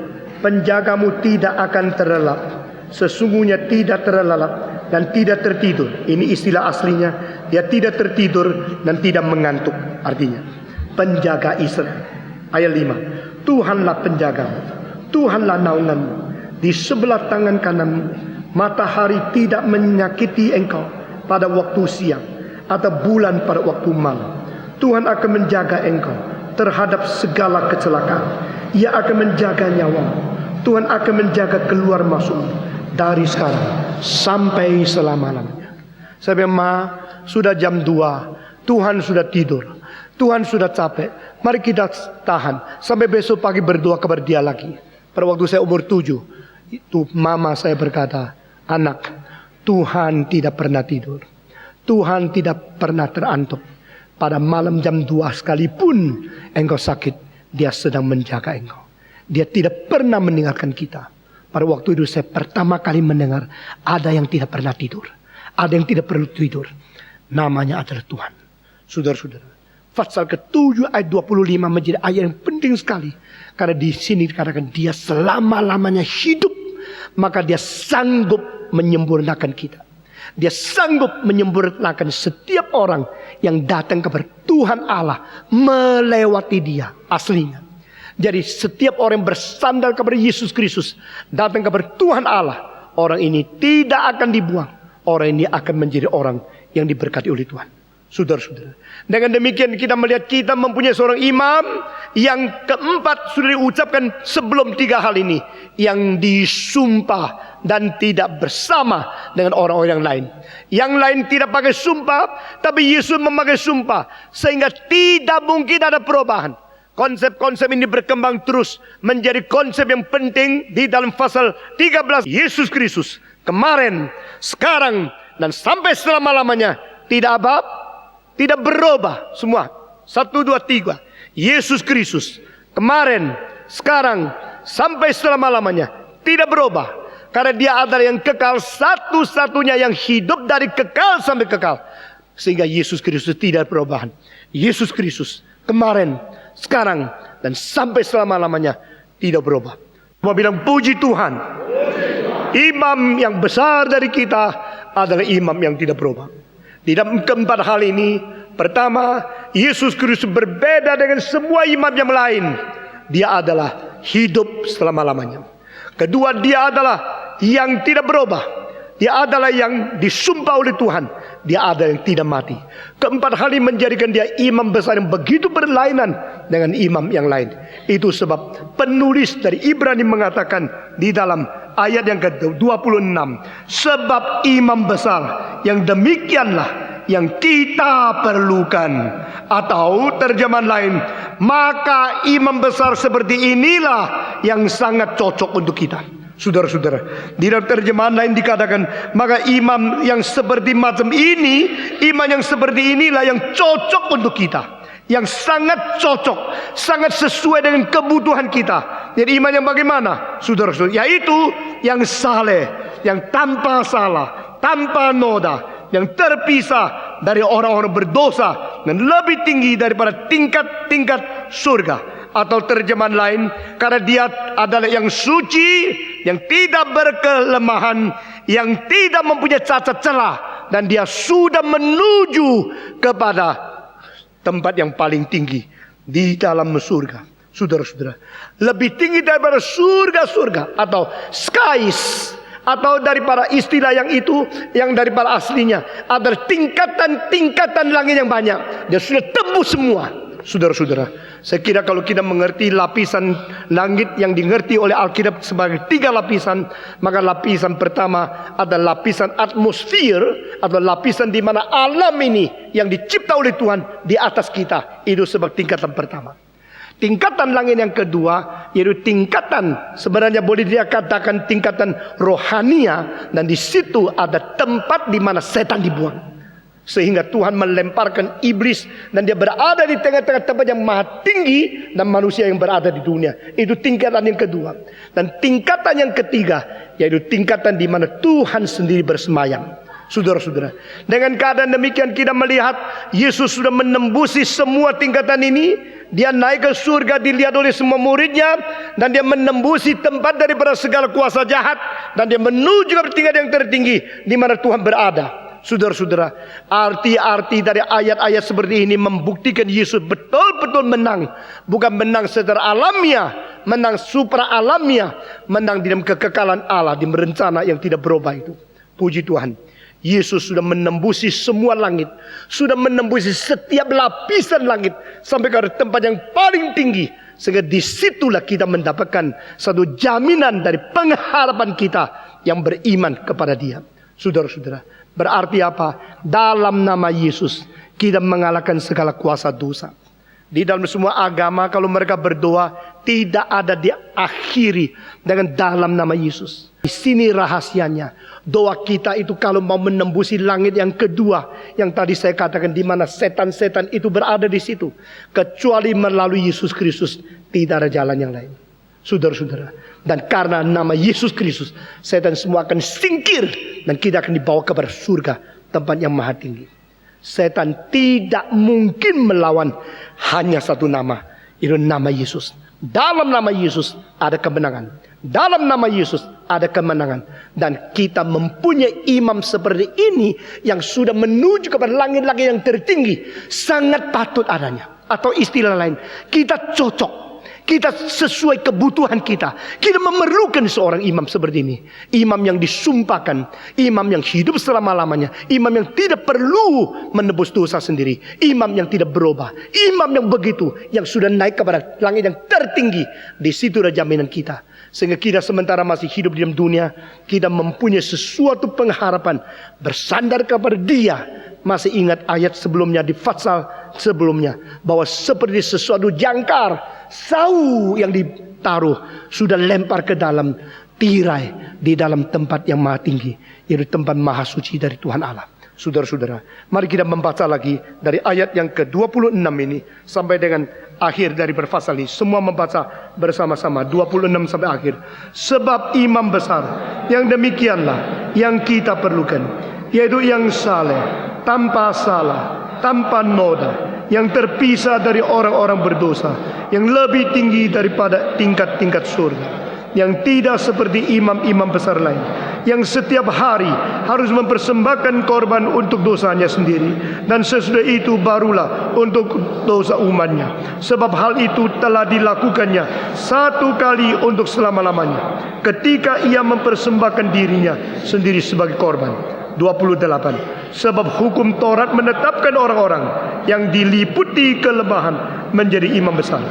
Penjagamu tidak akan terlelap. Sesungguhnya tidak terlelap dan tidak tertidur. Ini istilah aslinya. Dia tidak tertidur dan tidak mengantuk. Artinya, penjaga Israel. Ayat 5. Tuhanlah penjagamu. Tuhanlah naunganmu. Di sebelah tangan kananmu. Matahari tidak menyakiti engkau pada waktu siang, atau bulan pada waktu malam. Tuhan akan menjaga engkau terhadap segala kecelakaan. Ia akan menjaga nyawamu. Tuhan akan menjaga keluar masukmu dari sekarang sampai selama-lamanya. Sampai sudah jam 2, Tuhan sudah tidur, Tuhan sudah capek. Mari kita tahan sampai besok pagi berdoa kepada Dia lagi. Pada waktu saya umur 7, itu mama saya berkata, anak, Tuhan tidak pernah tidur. Tuhan tidak pernah terantuk. Pada malam jam 2 sekalipun engkau sakit, Dia sedang menjaga engkau. Dia tidak pernah meninggalkan kita. Pada waktu itu saya pertama kali mendengar ada yang tidak pernah tidur. Ada yang tidak perlu tidur. Namanya adalah Tuhan. Saudara-saudara, Fatsal ke-7 ayat 25 menjadi ayat yang penting sekali. Karena di sini dikatakan Dia selama-lamanya hidup. Maka Dia sanggup menyempurnakan kita. Dia sanggup menyempurnakan setiap orang yang datang kepada Tuhan Allah melewati Dia aslinya. Jadi setiap orang yang bersandar kepada Yesus Kristus, datang kepada Tuhan Allah, orang ini tidak akan dibuang. Orang ini akan menjadi orang yang diberkati oleh Tuhan. Saudara-saudara, dengan demikian kita melihat kita mempunyai seorang imam yang keempat sudah diucapkan sebelum 3 hal ini, yang disumpah dan tidak bersama dengan orang-orang yang lain. Yang lain tidak pakai sumpah, tapi Yesus memakai sumpah, sehingga tidak mungkin ada perubahan. Konsep-konsep ini berkembang terus menjadi konsep yang penting di dalam pasal 13. Yesus Kristus kemarin, sekarang, dan sampai selama-lamanya tidak tidak berubah semua. 1, 2, 3. Yesus Kristus kemarin, sekarang, sampai selama-lamanya tidak berubah. Karena Dia adalah yang kekal, satu-satunya yang hidup dari kekal sampai kekal. Sehingga Yesus Kristus tidak perubahan. Yesus Kristus kemarin, sekarang, dan sampai selama-lamanya tidak berubah. Mau bilang puji Tuhan. Imam yang besar dari kita adalah imam yang tidak berubah. Di dalam keempat hal ini, pertama, Yesus Kristus berbeda dengan semua imam yang lain. Dia adalah hidup selama-lamanya. Kedua, Dia adalah yang tidak berubah. Dia adalah yang disumpah oleh Tuhan. Dia adalah yang tidak mati. Keempat hal ini menjadikan Dia imam besar yang begitu berlainan dengan imam yang lain. Itu sebab penulis dari Ibrani mengatakan di dalam ayat yang ke-26, sebab imam besar yang demikianlah yang kita perlukan. Atau terjemahan lain, maka imam besar seperti inilah yang sangat cocok untuk kita. Saudara-saudara, di dalam terjemahan lain dikatakan, maka imam yang seperti macam ini, imam yang seperti inilah yang cocok untuk kita, yang sangat cocok, sangat sesuai dengan kebutuhan kita. Jadi iman yang bagaimana, saudara-saudara? Yaitu yang saleh, yang tanpa salah, tanpa noda, yang terpisah dari orang-orang berdosa, dan lebih tinggi daripada tingkat-tingkat surga. Atau terjemahan lain, karena dia adalah yang suci, yang tidak berkelemahan, yang tidak mempunyai cacat celah, dan dia sudah menuju kepada tempat yang paling tinggi di dalam surga. Saudara-saudara, lebih tinggi daripada surga-surga atau skies, atau daripada istilah yang itu, yang daripada aslinya ada tingkatan-tingkatan langit yang banyak. Dia sudah tembus semua. Saudara-saudara, saya kira kalau kita mengerti lapisan langit yang dimengerti oleh Alkitab sebagai 3 lapisan, maka lapisan pertama adalah lapisan atmosfer, atau lapisan di mana alam ini yang dicipta oleh Tuhan di atas kita, itu sebagai tingkatan pertama. Tingkatan langit yang kedua, yaitu tingkatan, sebenarnya boleh dikatakan tingkatan rohania, dan di situ ada tempat di mana setan dibuang. Sehingga Tuhan melemparkan iblis, dan dia berada di tengah-tengah tempat yang maha tinggi, dan manusia yang berada di dunia. Itu tingkatan yang kedua. Dan tingkatan yang ketiga, yaitu tingkatan di mana Tuhan sendiri bersemayam. Saudara-saudara, dengan keadaan demikian kita melihat Yesus sudah menembusi semua tingkatan ini. Dia naik ke surga, dilihat oleh semua muridnya, dan dia menembusi tempat daripada segala kuasa jahat, dan dia menuju ke tingkat yang tertinggi di mana Tuhan berada. Saudara-saudara, arti-arti dari ayat-ayat seperti ini membuktikan Yesus betul-betul menang. Bukan menang secara alamiah, menang supra alamiah, menang di dalam kekekalan Allah, di rencana yang tidak berubah itu. Puji Tuhan, Yesus sudah menembusi semua langit, sudah menembusi setiap lapisan langit sampai ke tempat yang paling tinggi, sehingga disitulah kita mendapatkan satu jaminan dari pengharapan kita yang beriman kepada Dia. Saudara-saudara, berarti apa? Dalam nama Yesus kita mengalahkan segala kuasa dosa. Di dalam semua agama, kalau mereka berdoa, tidak ada diakhiri dengan dalam nama Yesus. Di sini rahasianya. Doa kita itu kalau mau menembusi langit yang kedua, yang tadi saya katakan, di mana setan-setan itu berada di situ, kecuali melalui Yesus Kristus, tidak ada jalan yang lain. Saudara-saudara, dan karena nama Yesus Kristus, setan semua akan singkir, dan kita akan dibawa kepada surga, tempat yang maha tinggi. Setan tidak mungkin melawan hanya satu nama, itu nama Yesus. Dalam nama Yesus ada kemenangan. Dalam nama Yesus ada kemenangan. Dan kita mempunyai imam seperti ini yang sudah menuju kepada langit-langit yang tertinggi. Sangat patut adanya. Atau istilah lain, kita cocok. Kita sesuai kebutuhan kita. Kita memerlukan seorang imam seperti ini. Imam yang disumpahkan, imam yang hidup selama-lamanya, imam yang tidak perlu menebus dosa sendiri, imam yang tidak berubah, imam yang begitu, yang sudah naik kepada langit yang tertinggi. Di situ ada jaminan kita. Sehingga kita sementara masih hidup di dalam dunia, kita mempunyai sesuatu pengharapan bersandar kepada Dia. Masih ingat ayat sebelumnya di Fatsal sebelumnya, bahwa seperti sesuatu jangkar sau yang ditaruh sudah lempar ke dalam tirai di dalam tempat yang maha tinggi, yaitu tempat maha suci dari Tuhan Allah. Saudara-saudara, mari kita membaca lagi dari ayat yang ke-26 ini sampai dengan akhir dari berfasal ini. Semua membaca bersama-sama 26 sampai akhir. Sebab imam besar yang demikianlah yang kita perlukan, yaitu yang saleh, tanpa salah, tanpa noda, yang terpisah dari orang-orang berdosa, yang lebih tinggi daripada tingkat-tingkat surga, yang tidak seperti imam-imam besar lain, yang setiap hari harus mempersembahkan korban untuk dosanya sendiri, dan sesudah itu barulah untuk dosa umatnya. Sebab hal itu telah dilakukannya satu kali untuk selama-lamanya, ketika ia mempersembahkan dirinya sendiri sebagai korban. 28. Sebab hukum Taurat menetapkan orang-orang yang diliputi kelemahan menjadi imam besar.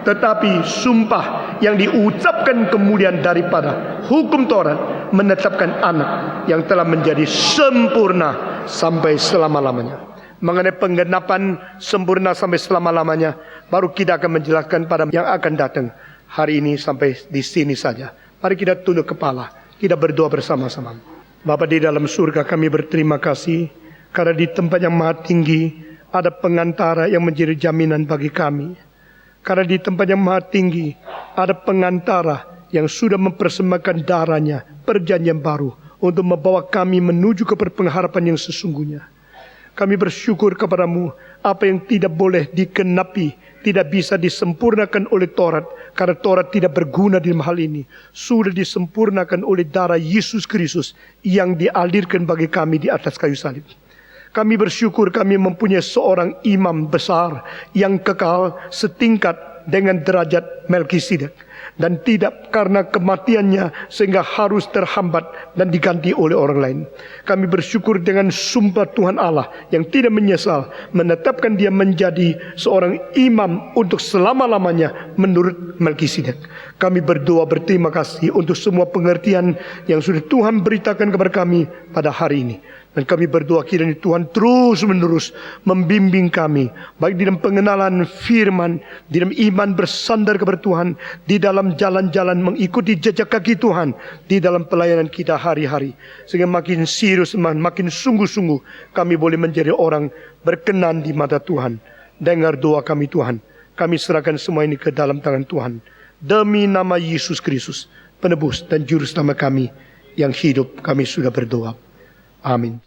Tetapi sumpah yang diucapkan kemudian daripada hukum Taurat menetapkan anak yang telah menjadi sempurna sampai selama-lamanya. Mengenai penggenapan sempurna sampai selama-lamanya, baru kita akan menjelaskan pada yang akan datang. Hari ini sampai di sini saja. Mari kita tunduk kepala, kita berdoa bersama-sama. Bapa di dalam surga, kami berterima kasih karena di tempat yang maha tinggi ada pengantara yang menjadi jaminan bagi kami. Karena di tempat yang maha tinggi ada pengantara yang sudah mempersembahkan darahnya, perjanjian baru, untuk membawa kami menuju ke pengharapan yang sesungguhnya. Kami bersyukur kepadamu, apa yang tidak boleh dikenapi, tidak bisa disempurnakan oleh Taurat, karena Taurat tidak berguna di hal ini, sudah disempurnakan oleh darah Yesus Kristus yang dialirkan bagi kami di atas kayu salib. Kami bersyukur kami mempunyai seorang imam besar yang kekal setingkat dengan derajat Melkisedek, dan tidak karena kematiannya sehingga harus terhambat dan diganti oleh orang lain. Kami bersyukur dengan sumpah Tuhan Allah yang tidak menyesal menetapkan dia menjadi seorang imam untuk selama-lamanya menurut Melkisedek. Kami berdoa berterima kasih untuk semua pengertian yang sudah Tuhan beritakan kepada kami pada hari ini. Dan kami berdoa kiranya Tuhan terus menerus membimbing kami, baik di dalam pengenalan firman, di dalam iman bersandar kepada Tuhan, di dalam jalan-jalan mengikuti jejak kaki Tuhan, di dalam pelayanan kita hari-hari. Sehingga makin serius, makin sungguh-sungguh kami boleh menjadi orang berkenan di mata Tuhan. Dengar doa kami Tuhan, kami serahkan semua ini ke dalam tangan Tuhan. Demi nama Yesus Kristus, penebus dan juru selamat kami yang hidup, kami sudah berdoa. Amin.